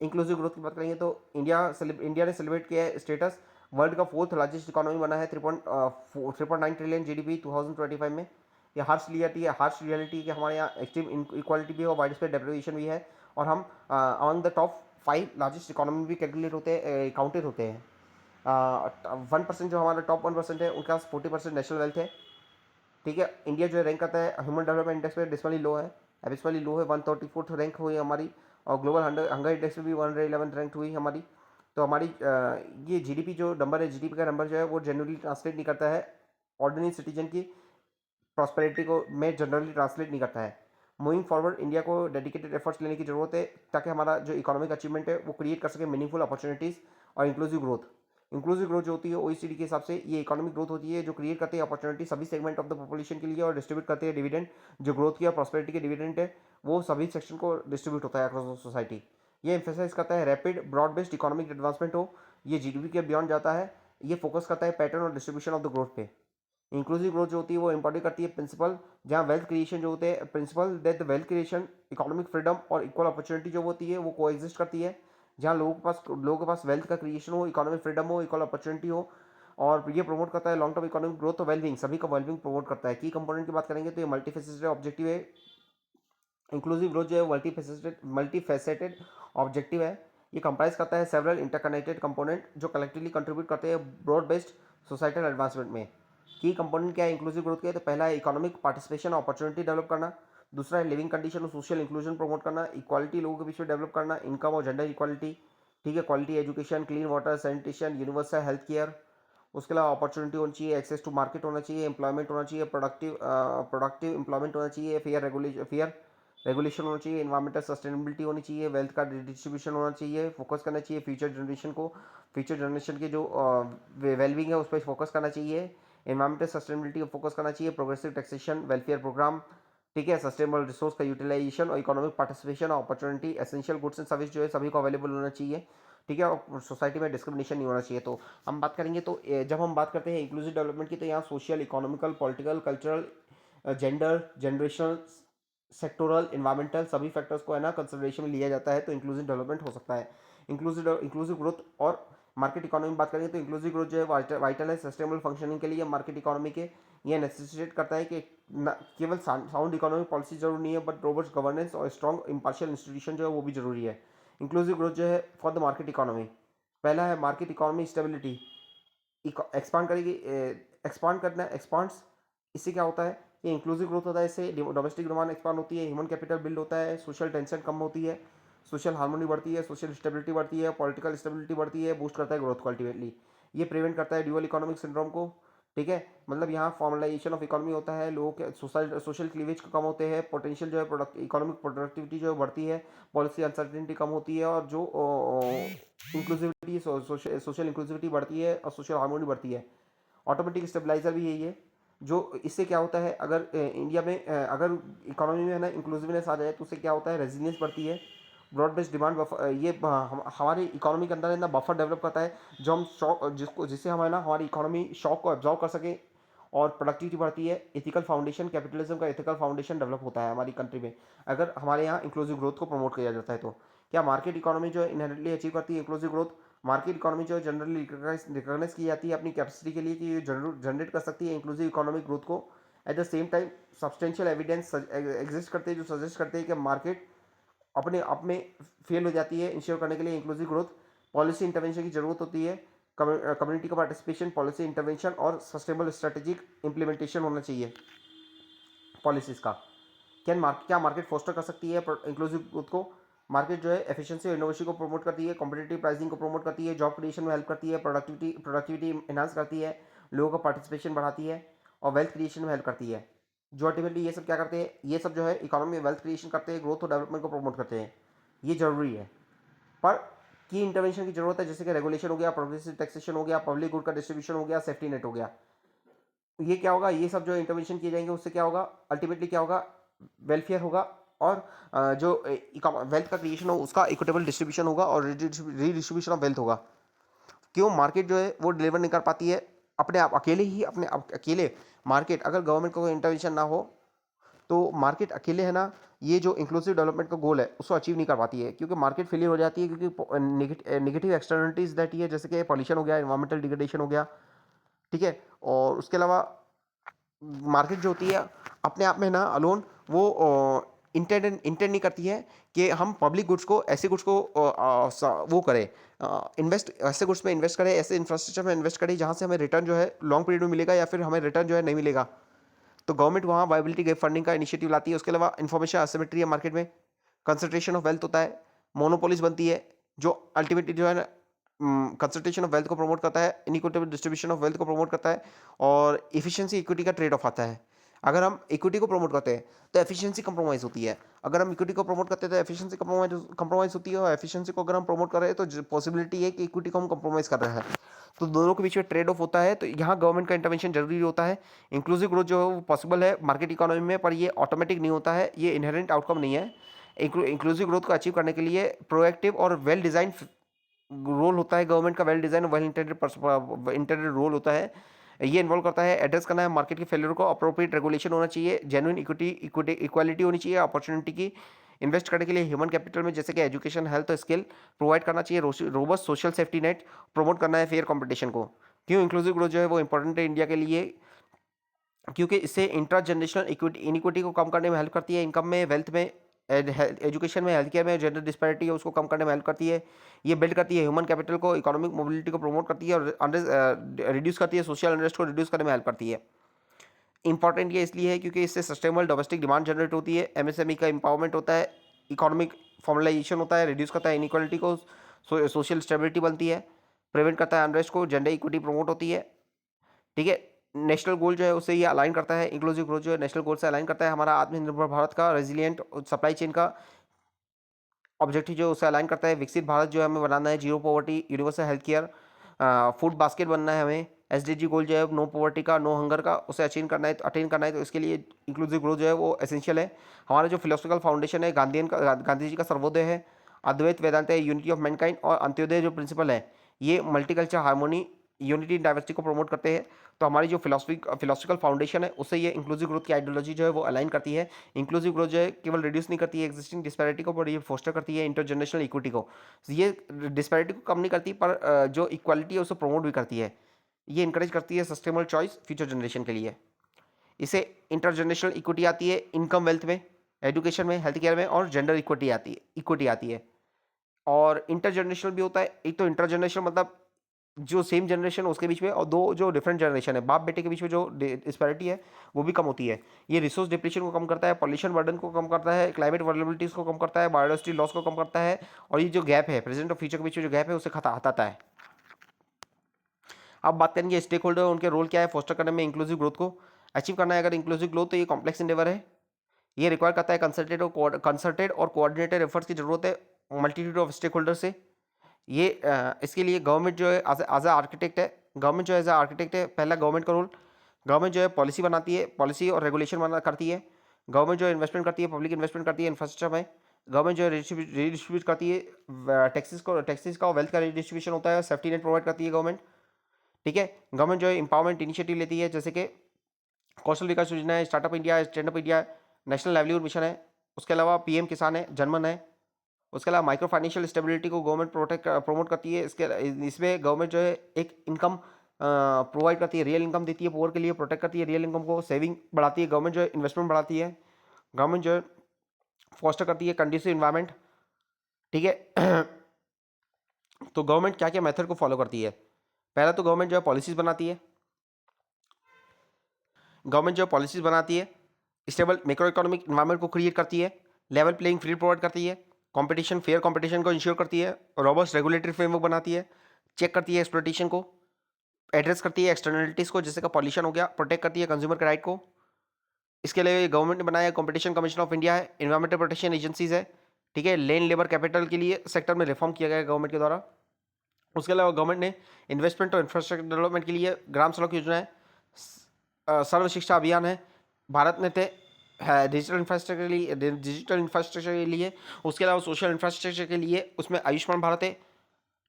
इंक्लूसिव ग्रोथ की बात करेंगे तो इंडिया ने सेलिब्रेट किया है स्टेटस वर्ल्ड का फोर्थ लार्जेस्ट इकोनॉमी बना है, 3.9 ट्रिलियन जीडीपी 2025 में। ये हार्श रियलिटी है कि हमारे यहाँ एक्सट्रीम इक्वालिटी भी है और वाइड स्प्रेड डेप्रिवेशन भी है, और हम among the top 5 largest economy भी कैलकुलेट होते हैं, काउंटेड होते हैं। 1% जो हमारा टॉप 1% है उनके पास 40% नेशनल वेल्थ है। ठीक है, इंडिया जो है रैंक करता है ह्यूमन डेवलपमेंट इंडेक्स में डिस्मली लो है, एबिसमली लो है, 134th रैंक हुई हमारी, और ग्लोबल हंगर इंडेक्स में भी 111 रैंक हुई हमारी। तो हमारी ये जीडीपी जो नंबर है, जीडीपी का नंबर जो है वो जनरली ट्रांसलेट नहीं करता है ऑर्डिनरी सिटीजन की प्रॉस्पेरिटी को में जनरली ट्रांसलेट नहीं करता है। मूविंग फॉरवर्ड इंडिया को डेडिकेटेड एफर्ट्स लेने की जरूरत है ताकि हमारा जो इकोनॉमिक अचीवमेंट है वो क्रिएट कर सके मीनिंगफुल अपॉर्चुनिटीज़ और इंक्लूसिव ग्रोथ जो होती है ओईसीडी के हिसाब से ये इकोनॉमिक ग्रोथ होती है जो क्रिएट करती है अपॉर्चुनिटी सभी सेगमेंट ऑफ द पॉपुलेशन के लिए और डिस्ट्रीब्यूट करते हैं डिविडेंड। जो ग्रोथ की और प्रॉस्पेरिटी के डिविडेंड है वो सभी सेक्शन को डिस्ट्रीब्यूट होता है अक्रॉस द सोसाइटी। ये एम्फेसाइज करता है rapid broad based economic advancement हो, ये जीडीपी के बियॉन्ड जाता है, ये फोकस करता है पैटर्न और डिस्ट्रीब्यूशन ऑफ द ग्रोथ पे। इंक्लूसिव ग्रोथ जो होती है वो इंपॉर्टी करती है प्रिंसिपल जहाँ वेल्थ क्रिएशन जो होते हैं, principal that wealth creation economic freedom और इक्वल अपॉर्चुनिटी जो होती है वो कोएग्जिस्ट करती है, जहाँ लोगों के पास वेल्थ का क्रिएशन हो, इकोनॉमिक फ्रीडम हो, इक्वल अपॉर्चुनिटी हो, और ये प्रमोट करता है लॉन्ग टर्म इकोनॉमिक ग्रोथ और वेलबिंग, सभी का वेलबिंग प्रमोट करता है। की कंपोनेंट की बात करेंगे तो ये मल्टीफेसेटेड ऑब्जेक्टिव है। इंक्लूसिव ग्रोथ जो है मल्टीफेसेटेड ऑब्जेक्टिव है, ये कंप्राइज करता है सेवरल इंटरकनेक्टेड कंपोनेंट जो कलेक्टिवली कंट्रीब्यूट करते हैं ब्रॉड बेस्ड सोसाइटल एडवांसमेंट में। की कंपोनेंट क्या है इंक्लूसिव ग्रोथ के? तो पहला है इकोनॉमिक पार्टिसिपेशन अपॉर्चुनिटी डेवलप करना, दूसरा है लिविंग कंडीशन और सोशल इंक्लूजन प्रमोट करना, इक्वालिटी लोगों के बीच में डेवलप करना, इनकम और जेंडर इक्वालिटी, ठीक है, quality education, clean water, sanitation, universal health care, उसके अलावा अपॉर्चुनिटी होनी चाहिए, एक्सेस टू मार्केट होना चाहिए, एम्प्लॉयमेंट होना चाहिए, प्रोडक्टिव एम्प्लॉयमेंट होना चाहिए, फेयर रेगुलेशन होना चाहिए, इन्वायरमेंटल सस्टेनेबिलिटी होनी चाहिए, वेल्थ का डिस्ट्रीब्यूशन होना चाहिए, फोकस करना चाहिए फ्यूचर जनरेशन के जो वेलबींग है उस पर फोकस करना चाहिए, इन्वायरमेंटल सस्टेनेबिलिटी को फोकस करना चाहिए, प्रोग्रेसिव टैक्सेशन वेलफेयर प्रोग्राम, ठीक है, सस्टेनेबल रिसोर्स का यूटिलाइजेशन और इकोनॉमिक पार्टिसिपेशन और opportunity, essential goods and service जो है सभी को अवेलेबल होना चाहिए, ठीक है, और सोसाइटी में डिस्क्रिमिनेशन नहीं होना चाहिए। तो हम बात करेंगे तो जब हम बात करते हैं इंक्लूसिव डेवलपमेंट की तो यहाँ social, economical, political, cultural, gender, generation, sectoral, environmental सभी फैक्टर्स को है ना कंसिडरेशन में लिया जाता है तो इंक्लूसिव डेवलपमेंट हो सकता है। इंक्लूसिव ग्रोथ और मार्केट इकोनॉमी में बात करेंगे तो इंक्लूसिव ग्रोथ जो है वाइटल है सस्टेनेबल फंक्शनिंग के लिए मार्केट इकोनॉमी के। यह नेसेसिटेट करता है कि केवल साउंड इकोनॉमिक पॉलिसी जरूरी नहीं है बट रोबस्ट गवर्नेंस और स्ट्रॉन्ग इम्पार्शियल इंस्टीट्यूशन जो है वो भी जरूरी है। इंक्लूसिव ग्रोथ जो है फॉर द मार्केट इकोनॉमी, पहला है मार्केट इकोनॉमी स्टेबिलिटी, एक्सपांड करेगी, एक्सपांड करना एक्सपांड्स, इससे क्या होता है ये इंक्लूसिव ग्रोथ होता है, इससे डोमेस्टिक डिमांड एक्सपांड होती है, ह्यूमन कैपिटल बिल्ड होता है, सोशल टेंशन कम होती है, सोशल हार्मोनी बढ़ती है, सोशल स्टेबिलिटी बढ़ती है, पॉलिटिकल स्टेबिलिटी बढ़ती है, बूस्ट करता है ग्रोथ को अल्टीमेटली। ये प्रिवेंट करता है ड्यूअल इकोनॉमिक सिंड्रोम को, ठीक है, मतलब यहाँ फॉर्मलाइजेशन ऑफ इकोनॉमी होता है, लोगों के सोशल क्लीवेज कम होते हैं, पोटेंशियल जो है इकोनॉमिक प्रोडक्टिविटी जो है बढ़ती है, पॉलिसी अनसर्टेनिटी कम होती है और जो इंक्लूसिविटी सोशल इंक्लूसिविटी बढ़ती है और सोशल हार्मोनी बढ़ती है। ऑटोमेटिक स्टेबलाइजर भी यही है जो इससे क्या होता है अगर इंडिया में अगर इकोनॉमी में है ना इंक्लूसिवनेस आ जाए तो उससे क्या होता है रेजिलियंस बढ़ती है, ब्रॉड बेस्ड डिमांड ये हमारी इकोनॉमी के अंदर है ना बफर डेवलप करता है जो हम शॉक जिससे हम है ना हमारी इकोनॉमी शॉक को एब्जॉर्व कर सके और प्रोडक्टिविटी बढ़ती है, एथिकल फाउंडेशन कैपिटलिज्म का एथिकल फाउंडेशन डेवलप होता है हमारी कंट्री में अगर हमारे यहाँ इंक्लूसिव ग्रोथ को प्रमोट किया जाता है। तो क्या मार्केट इकोनॉमी जो है इनहेरेंटली अचीव करती है इंक्लूसिव ग्रोथ? मार्केट इकोनॉमी जो है जनरली रिकॉग्नाइज की जाती है अपनी कैपेसिटी के लिए कि ये जनरेट कर सकती है इंक्लूसिव इकोनॉमिक ग्रोथ को। At the same time substantial evidence exist करते हैं जो सजेस्ट करते हैं कि मार्केट अपने आप में फेल हो जाती है इंश्योर करने के लिए इंक्लूसिव ग्रोथ। पॉलिसी इंटरवेंशन की जरूरत होती है, कम्युनिटी का पार्टिसिपेशन, पॉलिसी इंटरवेंशन और सस्टेनेबल स्ट्रेटेजिक इंप्लीमेंटेशन होना चाहिए पॉलिसीज का। क्या मार्केट फोस्टर कर सकती है इंक्लूसिव ग्रोथ को? मार्केट जो है एफिशिएंसी और इनोवेशन को प्रमोट करती है, कॉम्पिटिटिव प्राइसिंग को प्रमोट करती है, जॉब क्रिएशन में हेल्प करती है, प्रोडक्टिविटी एनहांस करती है, लोगों का पार्टिसिपेशन बढ़ाती है और वेल्थ क्रिएशन में हेल्प करती है। जो अल्टीमेटली ये सब क्या करते हैं, ये सब जो है इकोनॉमी में वेल्थ क्रिएशन करते हैं, ग्रोथ और डेवलपमेंट को प्रमोट करते हैं, ये जरूरी है। पर की इंटरवेंशन की जरूरत है जैसे कि रेगुलेशन हो गया, प्रोग्रेसिव टैक्सेशन हो गया, पब्लिक गुड का डिस्ट्रीब्यूशन हो गया, सेफ्टी नेट हो गया। ये क्या होगा, ये सब जो इंटरवेंशन किए जाएंगे उससे क्या होगा, अल्टीमेटली क्या होगा, वेलफेयर होगा और जो वेल्थ का क्रिएशन हो उसका इक्विटेबल डिस्ट्रीब्यूशन होगा और रीडिस्ट्रीब्यूशन ऑफ वेल्थ होगा। क्यों मार्केट जो है वो डिलीवर नहीं कर पाती है अपने आप अकेले ही, अपने आप अकेले मार्केट अगर गवर्नमेंट का कोई इंटरवेंशन ना हो तो मार्केट अकेले है ना ये जो इंक्लूसिव डेवलपमेंट का गोल है उसको अचीव नहीं कर पाती है क्योंकि मार्केट फेलियर हो जाती है क्योंकि नेगेटिव एक्सटर्नलिटीज दैट है जैसे कि पॉल्यूशन हो गया, इन्वायरमेंटल डिग्रेडेशन हो गया, ठीक है, और उसके अलावा मार्केट जो होती है अपने आप में ना अलोन वो इंटेंड नहीं करती है कि हम पब्लिक गुड्स को ऐसे गुड्स को वो करें, इन्वेस्ट ऐसे गुड्स में इन्वेस्ट करें, ऐसे इंफ्रास्ट्रक्चर में इन्वेस्ट करें जहाँ से हमें रिटर्न जो है लॉन्ग पीरियड में मिलेगा या फिर हमें रिटर्न जो है नहीं मिलेगा। तो गवर्नमेंट वहाँ वायबिलिटी गैप फंडिंग का इनिशिएटिव लाती है। उसके अलावा इन्फॉर्मेशन असिमेट्री है मार्केट में, कंसंट्रेशन ऑफ वेल्थ होता है, मोनोपोलिस बनती है जो अल्टीमेटली जो है ना कंसंट्रेशन ऑफ वेल्थ को प्रमोट करता है, इनइक्विटेबल डिस्ट्रीब्यूशन ऑफ वेल्थ को प्रमोट करता है और इफिशिएंसी इक्विटी का ट्रेड ऑफ आता है। अगर हम इक्विटी को प्रमोट करते हैं तो एफिशिएंसी कंप्रोमाइज होती है, अगर हम इक्विटी को प्रमोट करते हैं तो एफिशिएंसी कंप्रोमाइज होती है और एफिशिएंसी को अगर हम प्रमोट कर रहे हैं तो पॉसिबिलिटी है कि इक्विटी को हम कंप्रोमाइज कर रहे हैं, तो दोनों के बीच में ट्रेड ऑफ होता है। तो यहाँ गवर्नमेंट का इंटरवेंशन जरूरी होता है। इंक्लूसिव ग्रोथ जो है वो पॉसिबल है मार्केट इकोनॉमी में पर ये ऑटोमेटिक नहीं होता है, ये इनहेरेंट आउटकम नहीं है। इंक्लूसिव ग्रोथ को अचीव करने के लिए प्रोएक्टिव और वेल डिजाइन रोल होता है गवर्नमेंट का, well design well intended role होता है। ये इन्वॉल्व करता है एड्रेस करना है मार्केट के फेलियर को, अप्रोप्रिएट रेगुलेशन होना चाहिए, जेन्युइन इक्वालिटी होनी चाहिए अपॉर्चुनिटी की, इन्वेस्ट करने के लिए ह्यूमन कैपिटल में जैसे कि एजुकेशन, हेल्थ, स्किल प्रोवाइड करना चाहिए, robust social safety net promote करना है, फेयर कंपटीशन को। क्यों इंक्लूसिव ग्रोथ जो है वो इंपॉर्टेंट है इंडिया के लिए? क्योंकि इससे इंट्रा जनरेशनल इनिक्विटी को कम करने में हेल्प करती है, इनकम में, वेल्थ में, एजुकेशन में, हेल्थ केयर में जेंडर डिस्पैरिटी है उसको कम करने में हेल्प करती है। ये बिल्ड करती है ह्यूमन कैपिटल को, इकोनॉमिक मोबिलिटी को प्रमोट करती है और रिड्यूस करती है, सोशल अनरेस्ट को रिड्यूस करने में हेल्प करती है। इंपॉर्टेंट ये इसलिए है क्योंकि इससे सस्टेनेबल डोमेस्टिक डिमांड जनरेट होती है, एमएसएमई का इंपावरमेंट होता है, इकोनॉमिक फॉर्मलाइजेशन होता है, रिड्यूस करता है इनइक्वालिटी को, सोशल स्टेबिलिटी बनती है, प्रिवेंट करता है अनरेस्ट को, जेंडर इक्विटी प्रमोट होती है। ठीक है, नेशनल गोल जो है उससे ये अलाइन करता है, इंक्लूसिव ग्रोथ जो है नेशनल गोल से अलाइन करता है, हमारा आत्मनिर्भर भारत का, रेजिलियंट सप्लाई चेन का ऑब्जेक्टिव जो उसे अलाइन करता है, विकसित भारत जो है हमें बनाना है, zero poverty, universal health care, food basket बनना है हमें, एसडीजी गोल जो है नो पॉवर्टी का, नो हंगर का, उसे अटेन करना है तो इसके लिए इंक्लूसिव ग्रोथ जो है वो एसेंशियल है। हमारा जो फिलोसफिकल फाउंडेशन है गांधी जी का सर्वोदय है, अद्वैत वेदांत है, यूनिटी ऑफ मैनकाइंड, और अंत्योदय जो प्रिंसिपल है ये multiculture harmony, unity in diversity को प्रमोट करते हैं। तो हमारी जो फिलोसफिकल फाउंडेशन है उससे ये इंक्लूसिव ग्रोथ की आइडियोलॉजी जो है वो अलाइन करती है। इंक्लूसिव ग्रोथ जो है केवल रिड्यूस नहीं करती है एग्जिस्टिंग डिस्पैरिटी को, पर ये फोस्टर करती है इंटरजनरेशनल इक्विटी को। ये डिस्पैरिटी को कम नहीं करती पर जो इक्वालिटी है उसे प्रमोट भी करती है। ये इंकरेज करती है सस्टेनेबल चॉइस फ्यूचर जनरेशन के लिए। इसे इंटरजनरेशनल इक्विटी आती है इनकम वेल्थ में, एजुकेशन में, हेल्थ केयर में, और जेंडर इक्विटी आती है। और इंटरजनरेशनल भी होता है। एक तो इंटरजनरेशनल मतलब जो सेम जनरेशन है उसके बीच में, और दो जो डिफरेंट जनरेशन है बाप बेटे के बीच में जो डिस्पैरिटी है वो भी कम होती है। ये रिसोर्स डिप्लीशन को कम करता है, पॉल्यूशन बर्डन को कम करता है, क्लाइमेट वल्नरेबिलिटीज को कम करता है, बायोडाइवर्सिटी लॉस को कम करता है, और ये जो गैप है प्रेजेंट और फ्यूचर के बीच में जो गैप है उसे हटाता है। अब बात करेंगे स्टेक होल्डर, उनके रोल क्या है फोस्टर करने में इंक्लूसिव ग्रोथ को अचीव करना है। अगर इंक्लूसिव ग्रोथ तो ये कॉम्प्लेक्स इंडेवर है, ये रिक्वायर करता है कंसल्टेड और कोऑर्डिनेटेड एफर्ट्स की जरूरत है मल्टीट्यूड ऑफ स्टेक होल्डर से। ये इसके लिए गवर्नमेंट जो है एज आर्किटेक्ट है, गवर्नमेंट जो एज आर्किटेक्ट है, पहला गवर्नमेंट का रोल, गवर्नमेंट जो है पॉलिसी बनाती है, पॉलिसी और रेगुलेशन बना करती है। गवर्नमेंट जो है इन्वेस्टमेंट करती है, पब्लिक इन्वेस्टमेंट करती है इंफ्रास्ट्रक्चर में। गवर्नमेंट जो है रिडिस्ट्रीब्यूट करती है टैक्सेस का, वेल्थ का रिडिस्ट्रीब्यूशन होता है, सेफ्टी नेट प्रोवाइड करती है गवर्नमेंट। ठीक है, गवर्नमेंट जो है इंपावरमेंट इनिशिएटिव लेती है, जैसे कि कौशल विकास योजना है, startup India, stand up India, national livelihood mission है। उसके अलावा पीएम किसान है, जनमन है। उसके अलावा माइक्रो फाइनेंशियल स्टेबिलिटी को गवर्नमेंट प्रमोट करती है। इसमें गवर्नमेंट जो है एक इनकम प्रोवाइड करती है, रियल इनकम देती है पुअर के लिए, प्रोटेक्ट करती है रियल इनकम को, सेविंग बढ़ाती है गवर्नमेंट, जो है इन्वेस्टमेंट बढ़ाती है गवर्नमेंट, जो है फॉस्टर करती है कंड्यूसिव इन्वायरमेंट। ठीक है, तो गवर्नमेंट क्या क्या मेथड को फॉलो करती है। पहला तो गवर्नमेंट जो है पॉलिसीज बनाती है, स्टेबल मैक्रो इकोनॉमिक इन्वायरमेंट को क्रिएट करती है, लेवल प्लेइंग फील्ड प्रोवाइड करती है, कंपटीशन फेयर कंपटीशन को इंश्योर करती है, रॉबस्ट रेगुलेटरी फ्रेमवर्क बनाती है, चेक करती है एक्सप्लॉइटेशन को, एड्रेस करती है एक्सटर्नलिटीज को जैसे का पॉल्यूशन हो गया, प्रोटेक्ट करती है कंज्यूमर के राइट को। इसके लिए गवर्नमेंट ने बनाया कंपटीशन कमीशन ऑफ इंडिया है, इन्वायरमेंटल प्रोटेक्शन एजेंसीज है। ठीक है, लैंड लेबर कैपिटल के लिए सेक्टर में रिफॉर्म किया गया गवर्नमेंट के द्वारा। उसके अलावा गवर्नमेंट ने इन्वेस्टमेंट और इंफ्रास्ट्रक्चर डेवलपमेंट के लिए ग्राम सड़क योजना है, सर्व शिक्षा अभियान है, भारत नेट है डिजिटल इंफ्रास्ट्रक्चर के लिए। उसके अलावा सोशल इंफ्रास्ट्रक्चर के लिए उसमें आयुष्मान भारत है।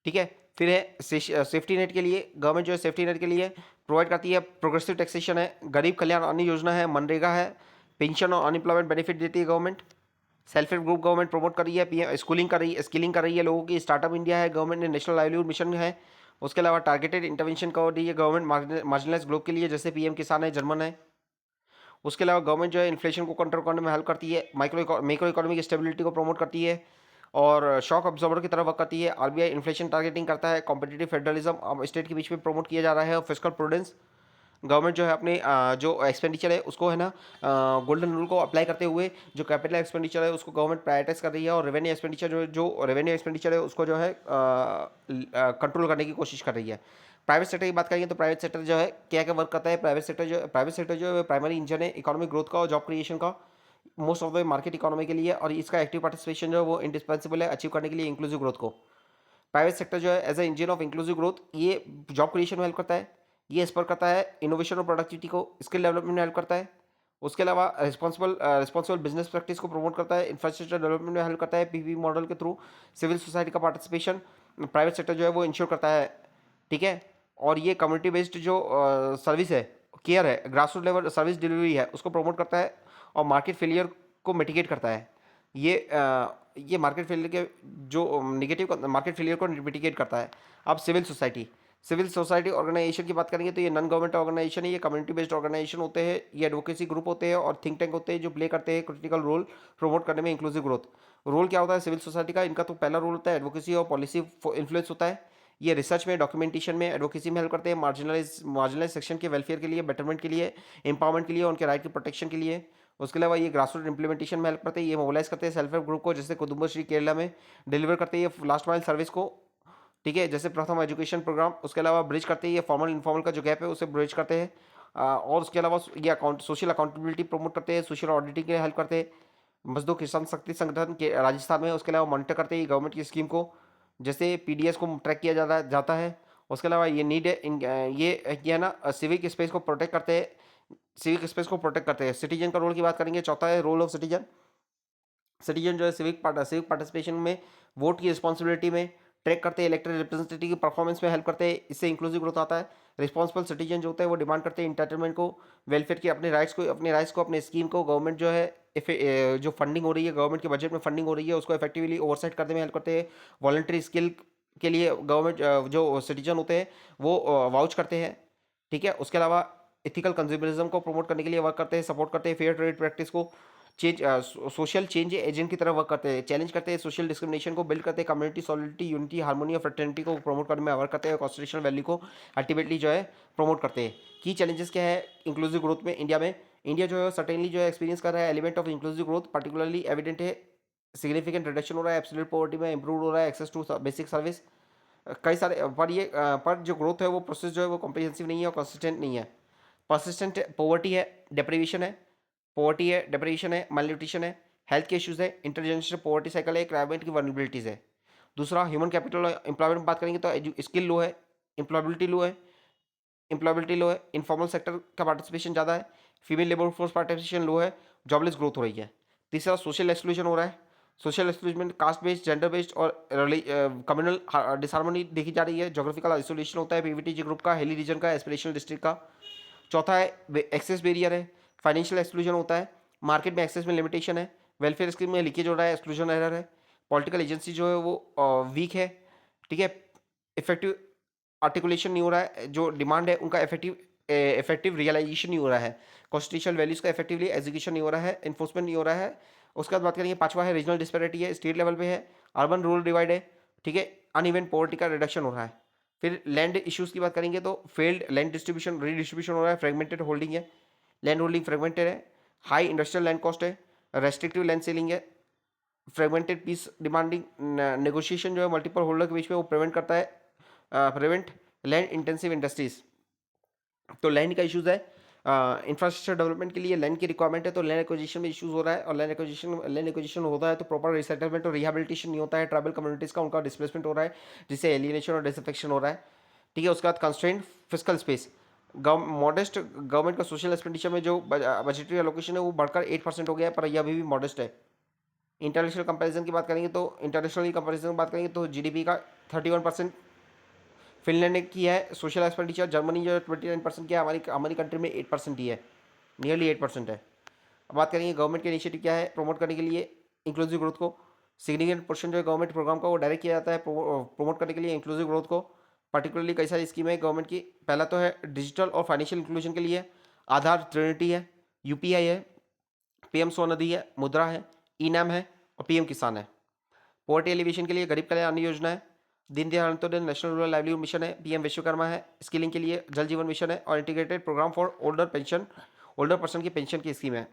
ठीक है, फिर है सेफ्टी नेट के लिए, गवर्नमेंट जो है सेफ्टी नेट के लिए प्रोवाइड करती है, प्रोग्रेसिव टैक्सेशन है, गरीब कल्याण अन्न योजना है, मनरेगा है, पेंशन और अनएम्प्लॉयमेंट बेनिफिट देती है government. Self help group government promote कर रही है, पीएम स्किलिंग कर रही है लोगों की, स्टार्टअप इंडिया है, गवर्नमेंट ने नेशनल लाइवलीहुड मिशन है। उसके अलावा टारगेटेड इंटरवेंशन कर रही है गवर्नमेंट मार्जिनलाइज ग्रुप के लिए, जैसे पीएम किसान है, जर्मन है। उसके अलावा गवर्नमेंट जो है इन्फ्लेशन को कंट्रोल करने में हेल्प करती है, मैक्रो इकोनॉमिक स्टेबिलिटी को प्रमोट करती है और शॉक ऑब्जर्वर की तरह वर्क करती है। आरबीआई इन्फ्लेशन टारगेटिंग करता है, कॉम्पिटिटिव फेडरलिज्म स्टेट के बीच में प्रमोट किया जा रहा है, और फिस्कल प्रूडेंस गवर्नमेंट जो है अपने जो एक्सपेंडिचर है उसको है ना गोल्डन रूल को अप्लाई करते हुए जो कैपिटल एक्सपेंडिचर है उसको गवर्नमेंट प्रायोरिटाइज कर रही है, और रेवेन्यू एक्सपेंडिचर जो रेवेन्यू एक्सपेंडिचर है उसको जो है कंट्रोल करने की कोशिश कर रही है। प्राइवेट सेक्टर की बात करेंगे तो प्राइवेट सेक्टर जो है क्या क्या वर्क करता है। प्राइवेट सेक्टर जो है प्राइमरी इंजन है इकोनॉमिक ग्रोथ का और जॉब क्रिएशन का most of the market economy के लिए, और इसका एक्टिव पार्टिसिपेशन जो है वो इंडिस्पेंसिबल है अचीव करने के लिए इंक्लूसिव ग्रोथ को। प्राइवेट सेक्टर जो है as a engine of inclusive growth ये जॉब क्रिएशन में हेल्प करता है, ये एक्सपर करता है इनोवेशन और प्रोडक्टिविटी को, स्किल डेवलपमेंट में हेल्प करता है। उसके अलावा रिस्पॉन्सिबल बिजनेस प्रैक्टिस को प्रमोट करता है, इंफ्रास्ट्रक्चर डेवलपमेंट में हेल्प करता है, पीपी मॉडल के थ्रू सिविल सोसाइटी का पार्टिसिपेशन प्राइवेट सेक्टर जो है वो इंश्योर करता है। ठीक है, और ये कम्युनिटी बेस्ड जो सर्विस है, केयर है, grass root level service delivery है उसको प्रमोट करता है, और मार्केट फेलियर को मिटिगेट करता है। ये मार्केट फेलियर के जो नेगेटिव मार्केट फेलियर को मिटिगेट करता है। अब civil society civil society organisation की बात करेंगे तो ये नॉन गवर्नमेंट ऑर्गेनाइजेशन है, ये कम्युनिटी बेस्ड ऑर्गेनाइजेशन होते हैं, ये एडवोकेसी ग्रुप होते हैं और थिंक टैंक होते हैं जो प्ले करते हैं क्रिटिकल रोल प्रमोट करने में इंक्लूसिव ग्रोथ। रोल क्या होता है सिविल सोसाइटी का? इनका तो पहला रोल होता है एडवोकेसी और पॉलिसी इन्फ्लुएंस होता है। ये रिसर्च में, डॉक्यूमेंटेशन में, एडवोकेसी में हेल्प करते हैं, मार्जिनलाइज सेक्शन के वेलफेयर के लिए, बेटरमेंट के लिए, एम्पावरमेंट के लिए, उनके राइट की प्रोटेक्शन के लिए। उसके अलावा ये ग्रास रूट इंप्लीमेंटेशन में हेल्प करते हैं, ये मोबिलाइज करते हैं सेल्फ हेल्प ग्रुप को, जैसे कुदुम्बश्री केरला में डिलीवर करते हैं ये लास्ट माइल सर्विस को, ठीक है, जैसे प्रथम एजुकेशन प्रोग्राम। उसके अलावा ब्रिज करते हैं ये फॉर्मल इनफॉर्मल का जो गैप है उसे ब्रिज करते हैं। और उसके अलावा ये सोशल अकाउंटेबिलिटी प्रमोट करते हैं, सोशल ऑडिटिंग के हेल्प करते हैं, मजदूर किसान शक्ति संगठन के राजस्थान में। उसके अलावा मॉनिटर करते हैं गवर्नमेंट की स्कीम को, जैसे पीडीएस को ट्रैक किया जाता है। उसके अलावा ये नीड ये है ना सिविक स्पेस को प्रोटेक्ट करते हैं, सिविक स्पेस को प्रोटेक्ट करते हैं। सिटीजन का रोल की बात करेंगे, चौथा है रोल ऑफ सिटीजन। सिटीजन जो है सिविक पार्टिसिपेशन में, वोट की रिस्पॉन्सिबिलिटी में, ट्रैक करते हैं इलेक्टेड रिप्रेजेंटेटिव की परफॉर्मेंस में हेल्प करते हैं, इससे इंक्लूसिव ग्रोथ आता है। रिस्पॉन्सिबल सिटीजन जो होते हैं वो डिमांड करते हैं इंटरटेनमेंट को, वेलफेयर की, अपने राइट्स को अपने स्कीम को, गवर्नमेंट जो है जो फंडिंग हो रही है, गवर्नमेंट के बजट में फंडिंग हो रही है उसको इफेक्टिवली ओवरसाइट करने में हेल्प करते हैं। वॉलंटरी स्किल के लिए गवर्नमेंट जो सिटीजन होते हैं वो वाउच करते हैं, ठीक है। उसके अलावा इथिकल कंज्यूमरिज्म को प्रमोट करने के लिए वर्क करते हैं, सपोर्ट करते हैं फेयर ट्रेड प्रैक्टिस को, सोशल चेंज एजेंट की तरह वर्क करते हैं, चैलेंज करते हैं सोशल डिस्क्रिमिनेशन को, बिल्ड करते हैं कम्युनिटी सॉलिडिटी, यूनिटी, हार्मोनी और फ्रेटर्निटी को प्रमोट करने में वर्क करते हैं, कॉन्स्टिट्यूशनल वैल्यू को अल्टीमेटली जो है प्रमोट करते हैं। की चैलेंजेस क्या है इंक्लूसिव ग्रोथ में इंडिया में? इंडिया जो है सर्टेनली जो है एक्सपीरियंस कर रहा है element of inclusive growth, particularly evident है, सिग्निफिकेंट रिडक्शन हो रहा है एब्सोल्यूट पॉवर्टी में, इंप्रूव हो रहा है एक्सेस टू बेसिक सर्विस, कई सारे पर जो ग्रोथ है वो प्रोसेस जो है वो कॉम्प्रिहेंसिव नहीं है और कंसिस्टेंट नहीं है। परसिस्टेंट पॉवर्टी है, डेप्रीवेशन है, पॉवर्टी है, डेप्रीवेशन है, malnutrition है, हेल्थ के इश्यूज है, इंटरजेनरेशनल पॉवर्टी साइकिल है, क्राइमेट की वर्निबिलिटीज है। दूसरा ह्यूमन कैपिटल एम्प्लॉयमेंट बात करेंगे तो स्किल लो है, एम्प्लॉयबिलिटी लो है, इनफॉर्मल सेक्टर का पार्टिसिपेशन ज़्यादा है, फीमेल लेबर फोर्स पार्टिसिपेशन लो है, जॉबलेस ग्रोथ हो रही है। तीसरा सोशल एक्सक्लूजन हो रहा है, social exclusion caste based, gender based और कम्युनल डिसहार्मनी देखी जा रही है, जोग्राफिकल आइसोलेशन होता है पीवीटीजी ग्रुप का, हिली रीजन का, एस्पिरेशनल डिस्ट्रिक्ट का। चौथा है एक्सेस बैरियर है, फाइनेंशियल एक्सक्लूजन होता है, मार्केट में एक्सेस में लिमिटेशन है, वेलफेयर स्कीम में लीकेज हो रहा है, एक्सक्लूजन एरर है, पॉलिटिकल एजेंसी जो है वो वीक है, ठीक है, इफेक्टिव आर्टिकुलेशन नहीं हो रहा है, जो डिमांड है उनका इफेक्टिव रियलाइजेशन नहीं हो रहा है, कॉन्स्टिट्यूशनल वैल्यूज का इफेक्टिवली एग्जीक्यूशन नहीं हो रहा है, इन्फोर्समेंट नहीं हो रहा है। उसके बाद बात करेंगे पांचवा है रीजनल डिस्पैरिटी है, स्टेट लेवल पे है, अर्बन रूरल डिवाइड है, ठीक है, अनइवन पॉवर्टी का रिडक्शन हो रहा है। फिर लैंड इश्यूज की बात करेंगे तो फेल्ड लैंड डिस्ट्रीब्यूशन रीडिस्ट्रीब्यूशन हो रहा है, फ्रेगमेंटेड होल्डिंग है, लैंड होल्डिंग फ्रेगमेंटेड है, हाई इंडस्ट्रियल लैंड कॉस्ट है, रेस्ट्रिक्टिव लैंड सेलिंग है, फ्रेगमेंटेड पीस डिमांडिंग नेगोशिएशन जो है मल्टीपल होल्डर के बीच में वो प्रिवेंट करता है, प्रिवेंट लैंड इंटेंसिव इंडस्ट्रीज। तो लैंड का इश्यूज है, इंफ्रास्ट्रक्चर डेवलपमेंट के लिए लैंड की रिक्वायरमेंट है तो लैंड एक्विजिशन में इश्यूज हो रहा है, और लैंड एक्विजिशन होता है तो प्रॉपर रिसेटलमेंट और रिहेबिलिटेशन नहीं होता है, ट्राइबल कम्युनिटीज़ का उनका डिस्प्लेसमेंट हो रहा है जिससे एलियनेशन और डिसअफेक्शन हो रहा है, ठीक है। उसके बाद constraint fiscal space, modest government का सोशल एक्सपेंडिचर में जो बजटरी एलोकेशन है वो बढ़कर 8% हो गया है, पर यह अभी भी मॉडेस्ट है। इंटरनेशनल कंपैरिजन की बात करेंगे तो इंटरनेशनल कंपैरिजन की बात करेंगे तो जीडीपी का 31%, फिनलैंड ने किया है सोशल एक्सपेंडिचर, जर्मनी जो 29% किया है, हमारी कंट्री में 8% ही है, नियरली 8% है। अब बात करेंगे गवर्नमेंट के इनिशिएटिव क्या है प्रमोट करने के लिए इंक्लूसिव ग्रोथ को। सिग्निफिकेंट पोर्शन जो है गवर्नमेंट प्रोग्राम का वो डायरेक्ट किया जाता है प्रमोट करने के लिए इंक्लूसिव ग्रोथ को। पर्टिकुलरली कई सारी स्कीम है गवर्नमेंट की, पहला तो है डिजिटल और फाइनेंशियल इंक्लूजन के लिए आधार ट्रिनिटी है, यूपीआई है, पीएम स्वनिधि है, मुद्रा है, ई नाम है और पीएम किसान है। पोवर्टी एलिवेशन के लिए गरीब कल्याण अन्न योजना है, Deendayal Antyodaya national rural livelihood mission है, पीएम विश्वकर्मा है, स्किलिंग के लिए जल जीवन मिशन है और integrated programme for older person की पेंशन की स्कीम है।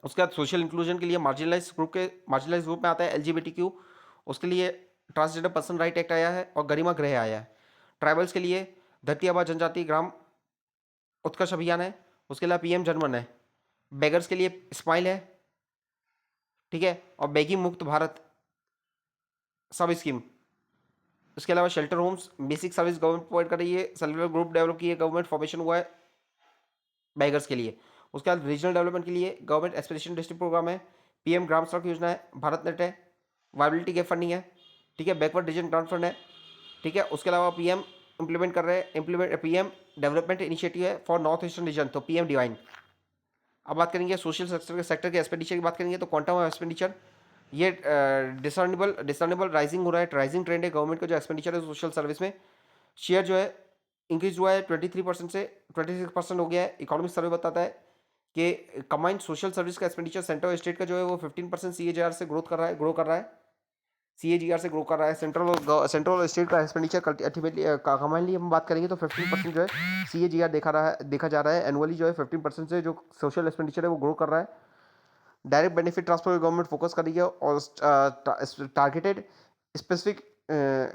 उसके बाद सोशल इंक्लूजन के लिए मार्जिनलाइज ग्रुप में आता है एलजीबीटीक्यू, उसके लिए ट्रांसजेंडर पर्सन राइट एक्ट आया है और गरिमा गृह आया है। ट्राइबल्स के लिए धरती आबा जनजाति ग्राम उत्कर्ष अभियान है, उसके अलावा पीएम जनमन है। बेगर्स के लिए स्माइल है, ठीक है, और बेगी मुक्त भारत सब स्कीम। उसके अलावा shelter homes basic service government provide कर रही है, सेल्फ हेल्प ग्रुप डेवलप की है गवर्नमेंट, फॉर्मेशन हुआ है बैगर्स के लिए। उसके बाद रीजनल डेवलपमेंट के लिए गवर्नमेंट एस्पिरेशन डिस्ट्रिक्ट प्रोग्राम है, पीएम ग्राम सड़क योजना है, भारत नेट है, वायबिलिटी गैप फंडिंग है, ठीक है, बैकवर्ड रीजन ग्रांट फंड है, ठीक है। उसके अलावा पीएम इंप्लीमेंट कर रहे हैं पीएम डेवलपमेंट इनिशिएटिव है फॉर नॉर्थ ईस्टर्न रीजन, तो पीएम डिवाइन। अब बात करेंगे सोशल सेक्टर के एक्सपेंडिचर की बात करेंगे तो क्वांटम ऑफ एक्सपेंडिचर ये डिसर्नेबल राइजिंग हो रहा है, राइजिंग ट्रेंड है गवर्नमेंट का जो एक्सपेंडिचर है सोशल सर्विस में। शेयर जो है इंक्रीज हुआ है 23% से 26% हो गया है। इकोनॉमिक सर्वे बताता है कि कंबाइंड सोशल सर्विस का एक्सपेंडिचर सेंटर और स्टेट का जो है वो 15% CAGR से ग्रो कर रहा है CAGR से ग्रो कर रहा है। सेंट्रल और स्टेट का एक्सपेंडिचर अल्टीमेटली कंबाइनली हम बात करेंगे तो 15% जो है CAGR देखा जा रहा है एनुअली, जो है 15% से जो सोशल एक्सपेंडिचर है वो ग्रो कर रहा है। Direct benefit transfer government focus कर रही है और टारगेटेड स्पेसिफिक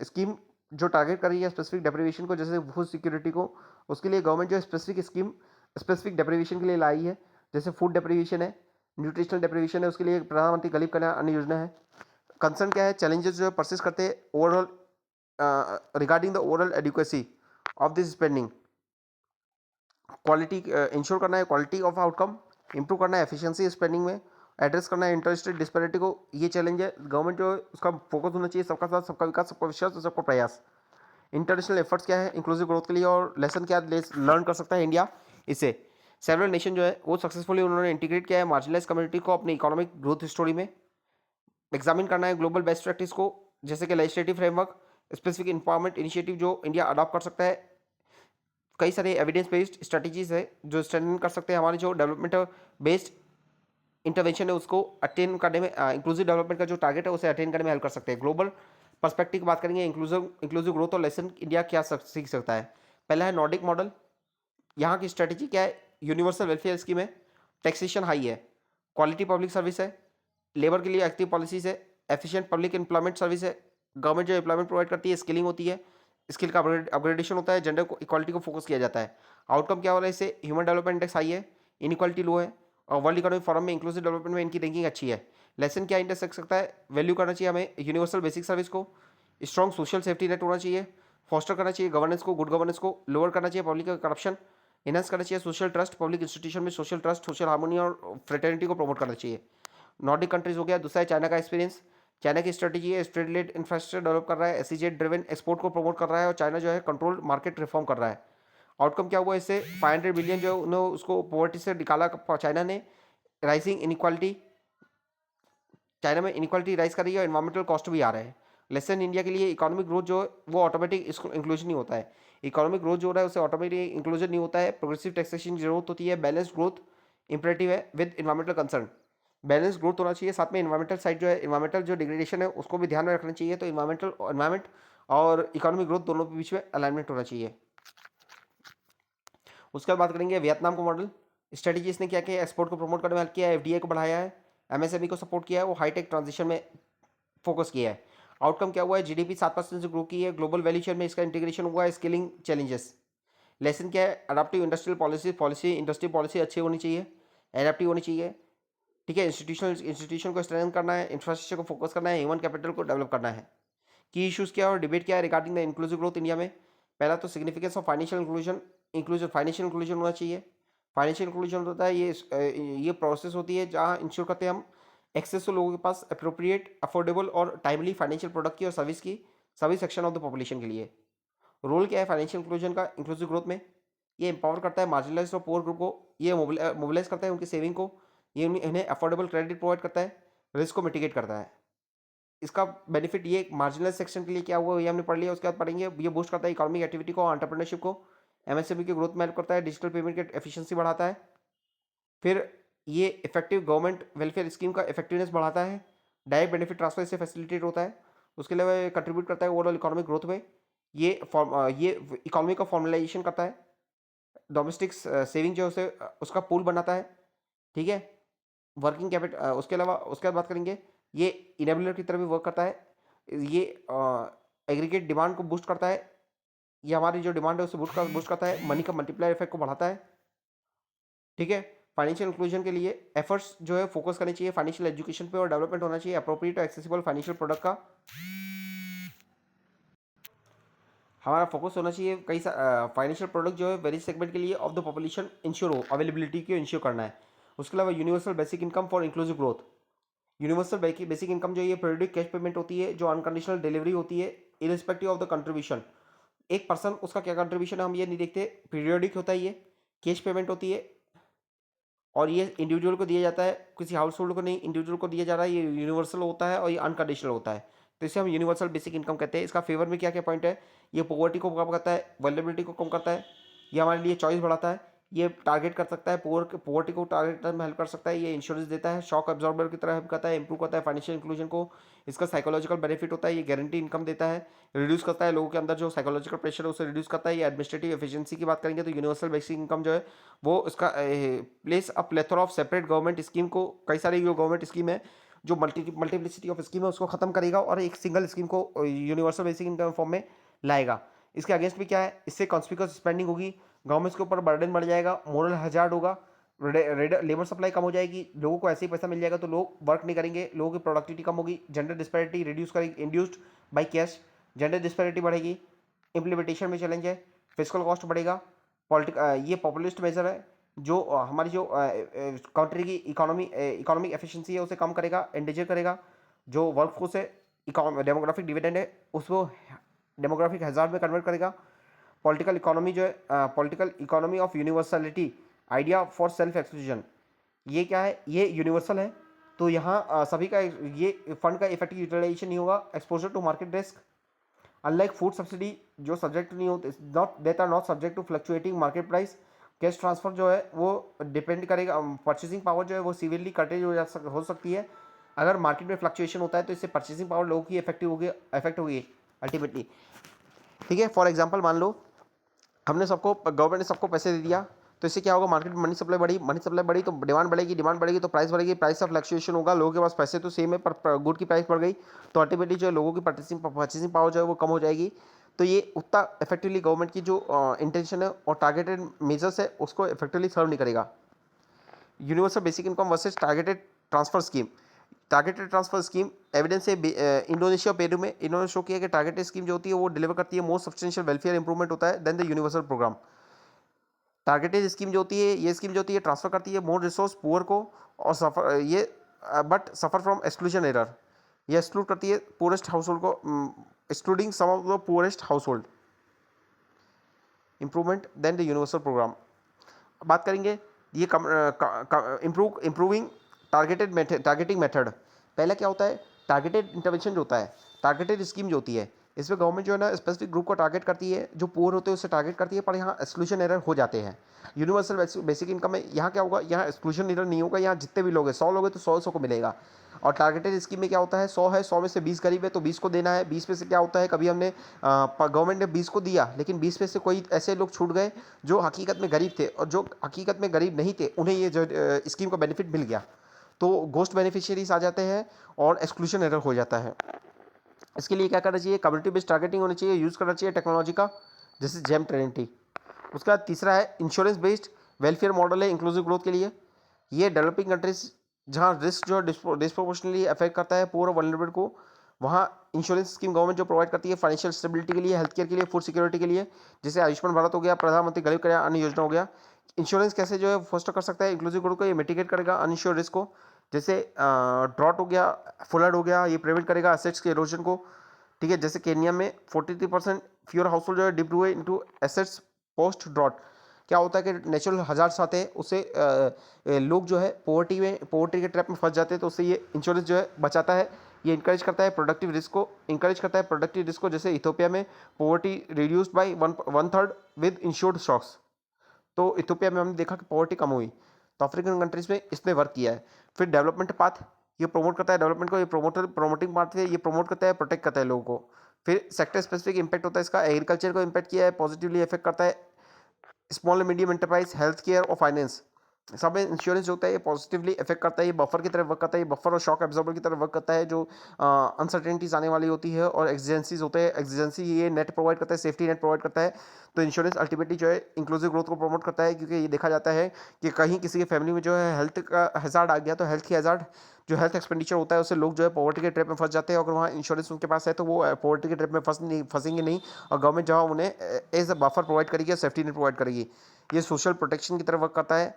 स्कीम जो टारगेट कर रही है स्पेसिफिक डेप्रिवेशन को, जैसे फूड सिक्योरिटी को, उसके लिए गवर्नमेंट जो स्पेसिफिक स्कीम स्पेसिफिक डेप्रिवेशन के लिए लाई है। जैसे फूड डेप्रिवेशन है, न्यूट्रिशनल डेप्रिवेशन है, उसके लिए प्रधानमंत्री गरीब कल्याण अन्न योजना है। कंसर्न क्या है, चैलेंजेस जो है परसिस्ट करते हैं overall regarding the overall adequacy of this spending. Quality ensure करना है, क्वालिटी ऑफ आउटकम इंप्रूव करना है, एफिशिएंसी स्पेंडिंग में एड्रेस करना है इंटरस्टेट डिस्पैरिटी को। ये चैलेंज है, गवर्नमेंट जो है उसका फोकस होना चाहिए सबका साथ, सबका विकास, सबका विश्वास और सबका प्रयास। इंटरनेशनल एफर्ट्स क्या है इंक्लूसिव ग्रोथ के लिए, और लेसन क्या लर्न कर सकता है इंडिया इससे। सेवरल नेशन जो है वो सक्सेसफुली उन्होंने इंटीग्रेट किया है मार्जिनलाइज कम्युनिटी को अपनी इकोनॉमिक ग्रोथ स्टोरी में। एग्जामिन करना है ग्लोबल बेस्ट प्रैक्टिस को, जैसे कि legislative framework, specific empowerment initiative जो इंडिया अडॉप्ट कर सकता है। कई सारे एविडेंस बेस्ड स्ट्रेटजीज है जो स्ट्रेंथन कर सकते हैं हमारी जो डेवलपमेंट बेस्ड इंटरवेंशन है उसको अटेन करने में, इंक्लूसिव डेवलपमेंट का जो टारगेट है उसे अटेन करने में हेल्प कर सकते हैं। ग्लोबल पर्सपेक्टिव की बात करेंगे, इंक्लूसिव ग्रोथ और लेसन इंडिया क्या सीख सकता है। पहला है नॉर्डिक मॉडल। यहाँ की स्ट्रेटेजी क्या है, यूनिवर्सल वेलफेयर स्कीम है, टैक्सेशन हाई है, क्वालिटी पब्लिक सर्विस है, लेबर के लिए एक्टिव पॉलिसीज है, एफिशिएंट पब्लिक एम्प्लॉयमेंट सर्विस है। गवर्नमेंट जो एम्प्लॉयमेंट प्रोवाइड करती है, स्किलिंग होती है, स्किल का अपग्रेडेशन होता है, जेंडर इक्वालिटी को फोकस किया जाता है। आउटकम क्या हो रहा है इससे, ह्यूमन डेवलपमेंट इंडेक्स हाई है, इनइक्वालिटी लो है, और वर्ल्ड इकोनॉमिक फोरम में इंक्लूसिव डेवलपमेंट में इनकी रैंकिंग अच्छी है। लेसन क्या इंडेक्स सकता है, वैल्यू करना चाहिए हमें यूनिवर्सल बेसिक सर्विस को, स्ट्रॉन्ग सोशल सेफ्टी नेट होना चाहिए, फॉस्टर करना चाहिए गवर्नेंस को, गुड गवर्नेंस को, लोअर करना चाहिए पब्लिक का करप्शन, इनहेंस करना चाहिए सोशल ट्रस्ट, पब्लिक इंस्टीट्यूशन में सोशल ट्रस्ट, सोशल हार्मोनी और फ्रेटर्निटी को प्रमोट करना चाहिए। नॉर्डिक कंट्रीज हो गया। दूसरा है चाइना का एक्सपीरियंस। चाइना की स्ट्रेटेजी है स्ट्रेट लेड इंफ्रास्ट्रक्चर डेवलप कर रहा है, एसईजेड ड्रिवन एक्सपोर्ट को प्रमोट कर रहा है, और चाइना जो है कंट्रोल मार्केट रिफॉर्म कर रहा है। आउटकम क्या हुआ इससे, 500 बिलियन जो उन्होंने उसको पॉवर्टी से निकाला चाइना ने। राइजिंग इनइक्वालिटी, चाइना में इनइक्वालिटी राइज कर रही है और इन्वायरमेंटल कॉस्ट भी आ रहा है। लेसन इंडिया के लिए इकोनॉमिक ग्रोथ जो है वो ऑटोमेटिक इंक्लूजन नहीं होता है। इकोनॉमिक ग्रोथ जो हो रहा है उसे ऑटोमेटिक इंक्लूजन नहीं होता है। प्रोग्रेसिव टैक्सेशन की जरूरत होती है, बैलेंस्ड ग्रोथ इंपरेटिव है with environmental concern. Balance growth होना चाहिए, साथ में इन्वायरमेंटल साइड जो है, इन्वायरमेंटल जो डिग्रेडेशन है उसको भी ध्यान में रखना चाहिए। तो इन्वायरमेंट और इकोनॉमिक ग्रोथ दोनों के बीच में अलाइनमेंट होना चाहिए। उसके बाद बात करेंगे वियतनाम को मॉडल। स्ट्रेटेजी इसने क्या किया, एक्सपोर्ट को प्रमोट करने में हेल्प किया है, एफडीआई को बढ़ाया है, एमएसएमई को सपोर्ट किया है, वो हाईटेक ट्रांजिशन में फोकस किया है। आउटकम क्या हुआ है, जीडीपी 7% से ग्रो की है, ग्लोबल वैल्यू चेन में इसका इंटीग्रेशन हुआ है, स्किलिंग चैलेंजेस। लेसन क्या है, adaptive industrial policy industry policy अच्छी होनी चाहिए, एडेप्टिव होनी चाहिए। ठीक है, इंस्टीट्यूशन को स्ट्रेंथन करना है, इंफ्रास्ट्रक्चर को फोकस करना है, ह्यूमन कैपिटल को डेवलप करना है। की इश्यूज क्या और डिबेट क्या है regarding the inclusive growth India में। पहला तो सिग्निफिकेंस ऑफ फाइनेंशियल इंक्लूजन होना चाहिए। फाइनेंशियल इंक्लूजन होता है ये प्रोसेस होती है जहाँ इंश्योर करते हैं हम एक्सेस लोगों के पास अप्रोप्रिएट, अफोर्डेबल और टाइमली फाइनेंशियल प्रोडक्ट की और सर्विस की सभी सेक्शन ऑफ द पॉपुलेशन के लिए। रोल क्या है फाइनेंशियल इंक्लूजन का इंक्लूसिव ग्रोथ में, ये एम्पावर करता है मार्जिनलाइज और पुअर ग्रुप को, ये मोबिलाइज करता है उनकी सेविंग को, ये इन्हें अफोर्डेबल क्रेडिट प्रोवाइड करता है, रिस्क को मिटिगेट करता है। इसका बेनिफिट ये मार्जिनलाइज सेक्शन के लिए क्या हुआ ये हमने पढ़ लिया, उसके बाद पढ़ेंगे। ये बूस्ट करता है इकोनॉमिक एक्टिविटी को, एंटरप्रेन्योरशिप को, एमएसएमई की ग्रोथ में हेल्प करता है, डिजिटल पेमेंट की एफिशिएंसी बढ़ाता है। फिर ये इफेक्टिव गवर्नमेंट वेलफेयर स्कीम का इफेक्टिवनेस बढ़ाता है, डायरेक्ट बेनिफिट ट्रांसफर से फैसिलिटेट होता है। उसके अलावा ये कंट्रीब्यूट करता है ओवरऑल इकोनॉमिक ग्रोथ में, ये इकोनॉमी का फॉर्मलाइजेशन करता है, डोमेस्टिक सेविंग जो है उसे उसका पूल बनाता है। ठीक है, वर्किंग कैपिटल। उसके अलावा उसके बाद बात करेंगे, ये इनेबलर की तरह भी वर्क करता है, ये एग्रीगेट डिमांड को बूस्ट करता है, ये हमारी जो डिमांड है उसे बूस्ट करता है, मनी का मल्टीप्लायर इफेक्ट को बढ़ाता है। ठीक है, फाइनेंशियल इंक्लूजन के लिए एफर्ट्स जो है फोकस करनी चाहिए फाइनेंशियल एजुकेशन पे और डेवलपमेंट होना चाहिए अप्रोप्रिएट और एक्सेसिबल फाइनेंशियल प्रोडक्ट का हमारा फोकस होना चाहिए। कई फाइनेंशियल प्रोडक्ट जो है वेरियस सेगमेंट के लिए ऑफ द पॉपुलेशन इंश्योर हो, अवेलेबिलिटी को इंश्योर करना है। उसके अलावा universal basic income for inclusive growth, universal basic income जो ये पीरियडिक कैश पेमेंट होती है, जो अनकंडीशनल डिलीवरी होती है इरिस्पेक्टिव ऑफ द कंट्रीब्यूशन। एक पर्सन उसका क्या कंट्रीब्यूशन है हम ये नहीं देखते, पीरियडिक होता है, ये कैश पेमेंट होती है और ये इंडिविजुअल को दिया जाता है, किसी हाउस होल्ड को नहीं, इंडिविजुअल को दिया जा रहा है। ये यूनिवर्सल होता है और ये अनकंडीशनल होता है। तो इसे हम यूनिवर्सल बेसिक इनकम कहते हैं। इसका फेवर में क्या क्या पॉइंट है, ये पॉवर्टी को कम करता है, वल्नरेबिलिटी को कम करता है, ये हमारे लिए चॉइस बढ़ाता है, ये टारगेट कर सकता है, पॉवर्टी को टारगेट करने में हेल्प कर सकता है, ये इंश्योरेंस देता है, शॉक एब्जॉर्बर की तरह हेल्प करता है, इंप्रूव करता है फाइनेंशियल इंक्लूजन को, इसका साइकोलॉजिकल बेनिफिट होता है, ये गारंटी इनकम देता है, रिड्यूस करता है लोगों के अंदर जो साइकोलॉजिकल प्रेशर है उसे रिड्यूस करता है, ये एडमिनिस्ट्रेटिव एफिशिएंसी की बात करेंगे तो यूनिवर्सल बेसिक इनकम जो है वो इसका place a plethora of separate government scheme को, कई सारी जो गवर्नमेंट स्कीम है जो मल्टीप्लिसिटी ऑफ स्कीम है उसको खत्म करेगा और एक सिंगल स्कीम को यूनिवर्सल बेसिक इनकम फॉर्म में लाएगा। इसके अगेंस्ट में क्या है, इससे कॉन्स्पिक्यूअस स्पेंडिंग होगी, गवर्नमेंट के ऊपर बर्डन बढ़ जाएगा, मोरल हजार्ड होगा, लेबर सप्लाई कम हो जाएगी, लोगों को ऐसे ही पैसा मिल जाएगा तो लोग वर्क नहीं करेंगे, लोगों की प्रोडक्टिविटी कम होगी, जेंडर डिस्पैरिटी रिड्यूस करेगी, induced by cash, gender disparity बढ़ेगी, इम्प्लीमेंटेशन में चैलेंज है, फिजिकल कॉस्ट बढ़ेगा, ये पॉपुलिस्ट मेजर है जो हमारी जो कंट्री की इकोनॉमिक एफिशिएंसी है उसे कम करेगा, एंडेजर करेगा, जो वर्कफोर्स है डेमोग्राफिक डिविडेंड है उसको डेमोग्राफिक हैजार्ड में कन्वर्ट करेगा, पॉलिटिकल इकोनॉमी जो है political economy of universality idea for self exclusion, ये क्या है, ये यूनिवर्सल है तो यहाँ सभी का ये फंड का इफेक्टिव यूटिलाइजेशन नहीं होगा, exposure to market risk, unlike food subsidy जो सब्जेक्ट नहीं होते, not that are not subject to fluctuating market price, cash transfer जो है वो डिपेंड करेगा, परचेसिंग पावर जो है वो सीवियरली कटेज हो सकती है, अगर मार्केट में फ्लक्चुएशन होता है तो इससे परचेसिंग पावर लोगों की इफेक्ट होगी अल्टीमेटली। ठीक है, फॉर एग्जांपल मान लो हमने सबको, गवर्नमेंट ने सबको पैसे दे दिया तो इससे क्या होगा, मार्केट में मनी सप्लाई बढ़ी तो डिमांड बढ़ेगी तो प्राइस बढ़ेगी, प्राइस का फ्लक्चुएशन होगा, लोगों के पास पैसे तो सेम है पर गुड की प्राइस बढ़ गई तो अल्टीमेटली जो है लोगों की परचेसिंग पावर जो है वो कम हो जाएगी। तो ये उतना इफेक्टिवली गवर्नमेंट की जो इंटेंशन है और टारगेटेड मेजर्स है उसको इफेक्टिवली सर्व नहीं करेगा। Universal basic income versus targeted transfer scheme evidence है इंडोनेशिया और पेरू में इन्होंने शो किया कि टारगेटेड स्कीम जो होती है वो डिलीवर करती है मोर सब्सटेंशियल वेलफेयर इंप्रूवमेंट होता है then the universal programme. Targeted scheme जो होती है, ये स्कीम जो होती है ट्रांसफर करती है मोर रिसोर्स पुअर को और सफर ये but suffer from exclusion error, ये एक्सक्लूड करती है पुअरेस्ट हाउस होल्ड को, excluding some of the poorest household improvement then the universal programme. बात करेंगे ये इम्प्रूविंग टारगेटिंग मेथड। पहला क्या होता है, टारगेटेड इंटरवेंशन जो होता है, टारगेटेड स्कीम जो होती है इसमें गवर्नमेंट जो है ना स्पेसिफिक ग्रुप को टारगेट करती है, जो पुअर होते हैं उससे टारगेट करती है, पर यहाँ एक्सक्लूजन एरर हो जाते हैं। यूनिवर्सल बेसिक इनकम में यहाँ क्या होगा, यहाँ एक्सक्लूजन एरर नहीं होगा, यहाँ जितने भी लोग हैं 100 लोग हैं तो 100 को मिलेगा। और टारगेटेड स्कीम में क्या होता है, 100 है, 100 में से 20 गरीब है तो 20 को देना है, 20 में से क्या होता है, कभी हमने गवर्नमेंट ने 20 को दिया लेकिन 20 में से कोई ऐसे लोग छूट गए जो हकीकत में गरीब थे और जो हकीकत में गरीब नहीं थे उन्हें ये जो स्कीम का बेनिफिट मिल गया, तो गोस्ट बेनिफिशियरीज आ जाते हैं और एक्सक्लूजन एरर हो जाता है। इसके लिए क्या करना चाहिए, कम्युनिटी बेस्ड टारगेटिंग होनी चाहिए, यूज़ करना चाहिए टेक्नोलॉजी का जैसे जेम ट्रिनिटी। उसका बाद तीसरा है इंश्योरेंस बेस्ड वेलफेयर मॉडल है इंक्लूसिव ग्रोथ के लिए। ये डेवलपिंग कंट्रीज जहाँ रिस्क जो डिस्प्रोपोर्शनली अफेक्ट करता है पुअर और वल्नरेबल को, वहाँ इंश्योरेंस स्कीम गवर्नमेंट जो प्रोवाइड करती है फाइनेंशियल स्टेबिलिटी के लिए, हेल्थ केयर के लिए, फूड सिक्योरिटी के लिए, जैसे आयुष्मान भारत हो गया, प्रधानमंत्री गरीब कल्याण अन्न योजना हो गया। इंश्योरेंस कैसे जो है फोस्टर कर सकता है इंक्लूसिव ग्रोथ को, ये मिटिगेट करेगा अनइंश्योर्ड रिस्क को, जैसे ड्रॉट हो गया, फ्लड हो गया, ये प्रिवेंट करेगा एसेट्स के इरोजन को। ठीक है, जैसे केन्या में 43% फ्यूअर हाउसहोल्ड जो है डिप्ट हुए इनटू एसेट्स पोस्ट ड्रॉट। क्या होता है कि नेचुरल हजार्ड्स आते हैं उससे लोग जो है पोवर्टी के ट्रैप में फंस जाते हैं, तो उससे ये इंश्योरेंस जो है बचाता है। ये इंकरेज करता है प्रोडक्टिव रिस्क को, जैसे इथोपिया में poverty reduced by 1/3 with insured stocks. तो इथोपिया में हमने देखा कि पॉवर्टी कम हुई, तो अफ्रीकन कंट्रीज में इसने वर्क किया है। फिर डेवलपमेंट पाथ, ये प्रमोट करता है डेवलपमेंट को, ये प्रोमोटिंग पाथ है, ये प्रमोट करता है प्रोटेक्ट करता है लोगों को। फिर सेक्टर स्पेसिफिक इंपैक्ट होता है इसका, एग्रीकल्चर को इंपैक्ट किया है, पॉजिटिवली इफेक्ट करता है small and medium enterprise, health care और फाइनेंस। सब में इंश्योरेंस जो होता है ये पॉजिटिवली इफेक्ट करता है, ये बफर की तरह वर्क करता है, ये बफर और शॉक एब्जॉर्बर की तरह वर्क करता है, जो अनसर्टेनिटीज आने वाली होती है और एक्जिजेंसीज होते हैं, एक्जिजेंसी ये नेट प्रोवाइड करता है, सेफ्टी नेट प्रोवाइड करता है। तो इंश्योरेंस अल्टीमेटली जो है इंक्लूसिव ग्रोथ को प्रमोट करता है, क्योंकि ये देखा जाता है कि कहीं किसी की फैमिली में जो है हेल्थ का हैजार्ड आ गया तो हेल्थ की हैजार्ड जो हेल्थ एक्सपेंडिचर होता है उससे लोग जो है पॉवर्टी के ट्रैप में फंस जाते हैं। अगर वहाँ इंश्योरेंस उनके पास है तो वो पॉवर्टी के ट्रैप में फंसेंगे नहीं और गवर्नमेंट जहाँ उन्हें एज अ बफर प्रोवाइड करेगी, सेफ्टी नेट प्रोवाइड करेगी। ये सोशल प्रोटेक्शन की तरफ वर्क करता है।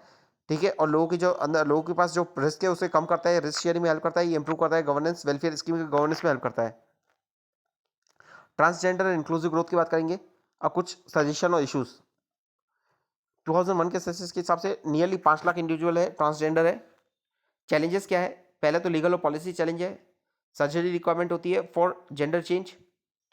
ठीक है, और लोगों की जो अंदर लोगों के पास जो रिस्क है उसे कम करता है, रिस्क शेयरिंग में हेल्प करता है, ये इंप्रूव करता है गवर्नेंस, वेलफेयर स्कीम के गवर्नेंस में हेल्प करता है। ट्रांसजेंडर एंड इंक्लूसिव ग्रोथ की बात करेंगे। अब कुछ सजेशन और इश्यूज। 2001 के सेंसस के हिसाब से नियरली 5 लाख इंडिविजुअल है ट्रांसजेंडर है। चैलेंजेस क्या है, पहले तो लीगल और पॉलिसी चैलेंज है, सर्जरी रिक्वायरमेंट होती है for gender change.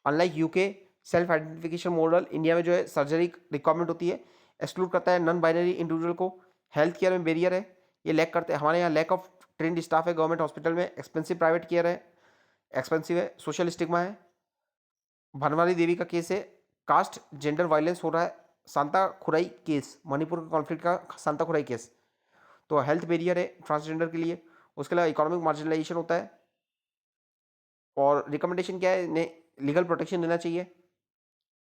Unlike UK self identification model, India में जो है सर्जरी रिक्वायरमेंट होती है। एक्सक्लूड करता है नॉन बाइनरी इंडिविजुअल को। हेल्थ केयर में बैरियर है, ये लैक करते हैं। हमारे यहाँ लैक ऑफ ट्रेंड स्टाफ है गवर्नमेंट हॉस्पिटल में। एक्सपेंसिव प्राइवेट केयर है, एक्सपेंसिव है। सोशल स्टिग्मा है। भनवारी देवी का केस है, कास्ट जेंडर वायलेंस हो रहा है। सांता खुराई केस, मणिपुर के कॉन्फ्लिक्ट का सांता खुराई केस, तो हेल्थ बैरियर है ट्रांसजेंडर के लिए। उसके अलावा इकोनॉमिक मार्जिनलाइजेशन होता है। और रिकमेंडेशन क्या है, इन्हें लीगल प्रोटेक्शन देना चाहिए।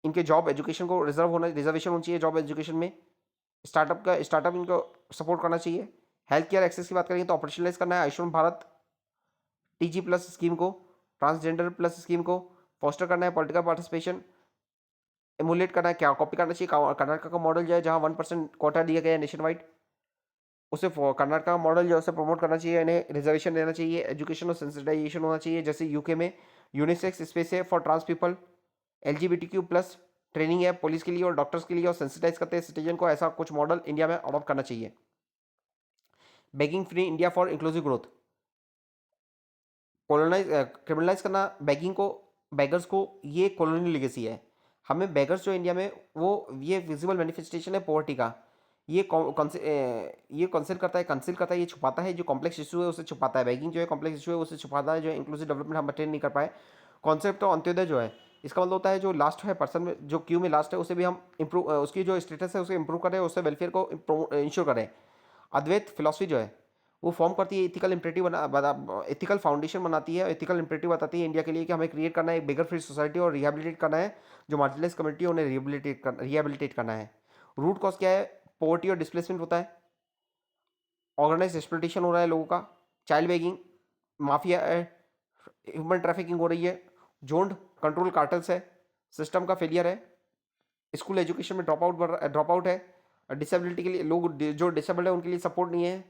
इनके जॉब एजुकेशन को रिजर्वेशन होनी चाहिए जॉब एजुकेशन में। स्टार्टअप इनको सपोर्ट करना चाहिए। हेल्थ केयर एक्सेस की बात करेंगे तो ऑपरेशनलाइज करना है Ayushman Bharat TG plus scheme को, ट्रांसजेंडर प्लस स्कीम को फोस्टर करना है। पॉलिटिकल पार्टिसिपेशन एमुलेट करना है, क्या कॉपी करना चाहिए कर्नाटक का मॉडल जो है जहाँ 1% कोटा दिया गया है नेशन वाइड, उसे कर्नाटक का मॉडल जो है उसे प्रमोट करना चाहिए। इन्हें रिजर्वेशन देना चाहिए। एजुकेशन और सेंसिटाइजेशन होना चाहिए, जैसे यूके में यूनिसेक्स स्पेस है for trans people. LGBTQ plus training है पुलिस के लिए और डॉक्टर्स के लिए, और सेंसिटाइज करते हैं सिटीजन को। ऐसा कुछ मॉडल इंडिया में अडॉप्ट करना चाहिए। Begging free India for inclusive growth, colonise criminalise करना बेगिंग को, बेगर्स को, ये कॉलोनियल लेगेसी है। हमें बेगर्स जो इंडिया में वो ये विजिबल मैनिफेस्टेशन है पॉवर्टी का। ये कंसिल करता है, ये छुपाता है। जो कॉम्प्लेक्स इशू है उसे छुपाता है। बेगिंग जो है कॉम्प्लेक्स इशू है उसे छुपाता है। जो इंक्लूसिव डेवलपमेंट हम अटेंड नहीं कर पाए। कॉन्सेप्ट ऑफ अंत्योदय जो है, इसका मतलब होता है जो लास्ट है पर्सन में, जो क्यू में लास्ट है, उसे भी हम इंप्रूव, उसकी जो स्टेटस है उसे इंप्रूव करें, उससे वेलफेयर को इंश्योर करें। अद्वैत फिलॉसफी जो है वो फॉर्म करती है इथिकल इम्परेटिव इथिकल फाउंडेशन बनाती है। इथिकल इम्परेटिव बताती है इंडिया के लिए कि हमें क्रिएट करना है एक बिगर फ्री सोसाइटी और रिहेबिलिटेट करना है जो मार्जिनलाइज कम्युनिटी है, उन्हें रिहेबिलिटेट करना है। रूट कॉज क्या है, पॉवर्टी और डिस्प्लेसमेंट होता है। ऑर्गेनाइज एक्सप्लोटेशन हो रहा है लोगों का, चाइल्ड बेगिंग, माफिया है, ह्यूमन ट्रैफिकिंग हो रही है, जोन्ड कंट्रोल कार्टल्स है, सिस्टम का फेलियर है। स्कूल एजुकेशन में ड्रॉप आउट है। डिसेबिलिटी के लिए लोग जो डिसेबल्ड है उनके लिए सपोर्ट नहीं है।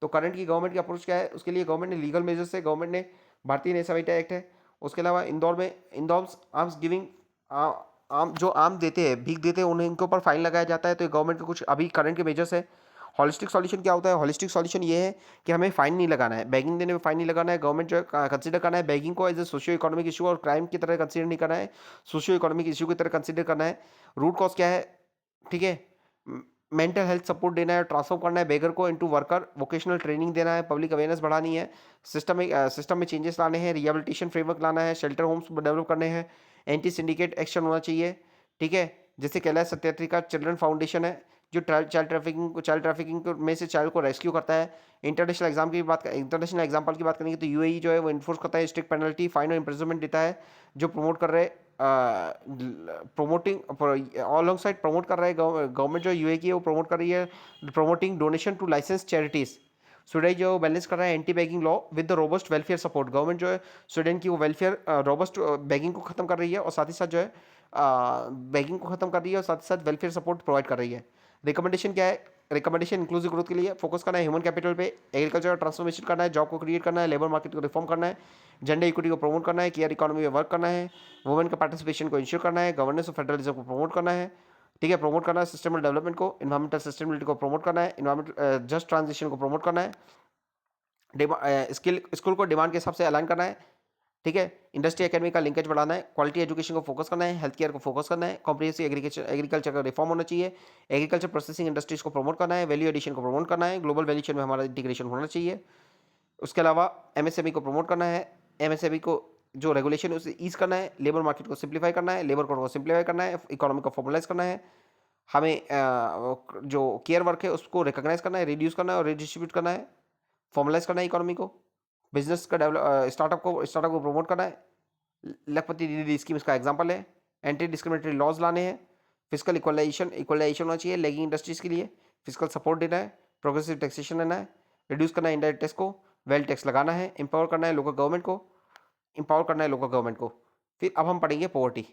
तो करंट की गवर्नमेंट की अप्रोच क्या है, उसके लिए गवर्नमेंट ने लीगल मेजर्स है। गवर्नमेंट ने भारतीय न्याय संहिता एक्ट है। उसके अलावा इंदौर में इंदौर आर्म्स गिविंग, आम जो आम देते हैं, भीख देते हैं, उन्हें इनके ऊपर फाइन लगाया जाता है। तो गवर्नमेंट के कुछ अभी करंट के मेजर्स है। हॉलिस्टिक सॉल्यूशन क्या होता है, हॉलिस्टिक सॉल्यूशन ये है कि हमें फाइन नहीं लगाना है, बैगिंग देने में फाइन नहीं लगाना है। गवर्नमेंट जो है कंसिडर करना है बैगिंग को as a socio economic issue और क्राइम की तरह कंसिडर नहीं करना है, सोशियो इकोनॉमिक इशू की तरह कंसिडर करना है। रूट कॉज क्या है, ठीक है, मेंटल हेल्थ सपोर्ट देना है, ट्रांसफॉर्म करना है बेगर को इनटू वर्कर, वोकेशनल ट्रेनिंग देना है, पब्लिक अवेयरनेस बढ़ानी है, सिस्टम में चेंजेस लाने हैं, रिहेबिलिटेशन फ्रेमवर्क लाना है, शेल्टर होम्स डेवलप करने हैं, एंटी सिंडिकेट एक्शन होना चाहिए। ठीक है, जैसे कैलाश सत्यार्थी का चिल्ड्रन फाउंडेशन है जो चाइल्ड ट्रैफिकिंग में से चाइल्ड को रेस्क्यू करता है। इंटरनेशनल एग्जाम्पल की बात करेंगे तो यूएई जो है वो इन्फोर्स करता है स्ट्रिक्ट पेनल्टी, फाइन और इम्प्रिजनमेंट देता है, जो प्रमोट कर रहे प्रोमोटिंग ऑल साइड प्रमोट कर रहा है। गवर्नमेंट जो यूए की है वो प्रमोट कर रही है promoting donation to licence charities. Sweden जो बैलेंस कर रहा है anti begging law with the robust welfare support. Government जो है स्वीडन की वो वेलफेयर रोबस्ट बैगिंग को खत्म कर रही है और साथ ही साथ जो है बैगिंग को खत्म कर रही है और साथ ही साथ वेलफेयर सपोर्ट प्रोवाइड कर रही है। रिकमेंडेशन क्या है, रिकमेंडेशन इंक्लूसिव ग्रोथ के लिए फोकस करना है, ह्यूमन कैपिटल पे, एग्रीकल्चर ट्रांसफॉर्मेशन करना है, जॉब को क्रिएट करना है, लेबर मार्केट को रिफॉर्म करना है, जेंडर इक्विटी को प्रमोट करना है, केयर इकोनॉमी में वर्क करना है, वुमेन का पार्टिसिपेशन को इंश्योर करना है, गवर्नेंस ऑफ फेडरलिज्म को प्रमोट करना है। ठीक है, प्रमोट करना है सिस्टमल डेवलपमेंट को, इन्वायरमेंटल सस्टेनेबिलिटी को प्रमोट करना है, इन्वायरमेंट जस्ट ट्रांजिशन को प्रमोट करना है, स्किल को डिमांड के हिसाब से अलाइन करना है। ठीक है, इंडस्ट्री एकेडमी का लिंकेज बढ़ाना है, क्वालिटी एजुकेशन को फोकस करना है, हेल्थ केयर को फोकस करना है, कॉम्प्रिहेंसिव एग्रीकल्चर का रिफॉर्म होना चाहिए, एग्रीकल्चर प्रोसेसिंग इंडस्ट्रीज को प्रमोट करना है, वैल्यू एडिशन को प्रमोट करना है, ग्लोबल वैल्यू चेन में हमारा इंटीग्रेशन होना चाहिए। उसके अलावा एमएसएमई को प्रमोट करना है, एमएसएमई को जो रेगुलेशन है उसे ईज करना है, लेबर मार्केट को सिंप्लीफाई करना है, लेबर कोड को सिंप्लीफाई करना है, इकोनॉमी को फॉर्मलाइज करना है, हमें जो केयर वर्क है उसको रिकॉग्नाइज करना है, रिड्यूस करना है और रिडिस्ट्रीब्यूट करना है, फॉर्मलाइज करना है इकोनॉमी को, बिजनेस का डेवलप स्टार्टअप को प्रमोट करना है। लखपति दीदी स्कीम इसका एग्जांपल है। एंटी डिस्क्रिमिनेटरी लॉज लाने हैं, फिजिकल इक्वलाइजेशन होना चाहिए लैगिंग इंडस्ट्रीज के लिए, फिजिकल सपोर्ट देना है, प्रोग्रेसिव टैक्सेशन लेना है, रिड्यूस करना है इनडायरेक्ट टैक्स को, वेल टैक्स लगाना है, एम्पावर करना है लोकल गवर्नमेंट को, फिर अब हम पढ़ेंगे पॉवर्टी।